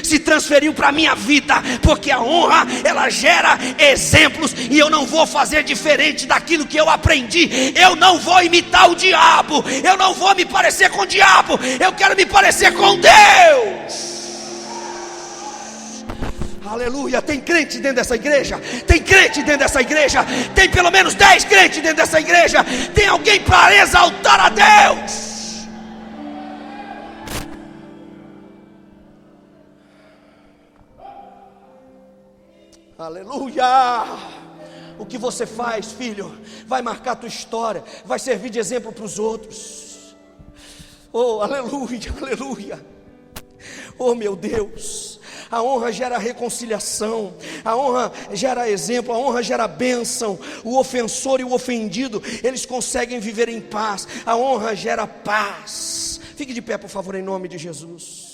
se transferiu para a minha vida, porque a honra, ela gera exemplos, e eu não vou fazer diferente daquilo que eu aprendi. Eu não vou imitar o diabo, eu não vou me parecer com o diabo, eu quero me parecer com Deus. Aleluia. Tem crente dentro dessa igreja? Tem crente dentro dessa igreja? Tem pelo menos 10 crentes dentro dessa igreja? Tem alguém para exaltar a Deus? Aleluia. O que você faz, filho, vai marcar a tua história, vai servir de exemplo para os outros. Oh, aleluia, aleluia. Oh meu Deus. A honra gera reconciliação, a honra gera exemplo, a honra gera bênção. O ofensor e o ofendido, eles conseguem viver em paz. A honra gera paz. Fique de pé, por favor, em nome de Jesus.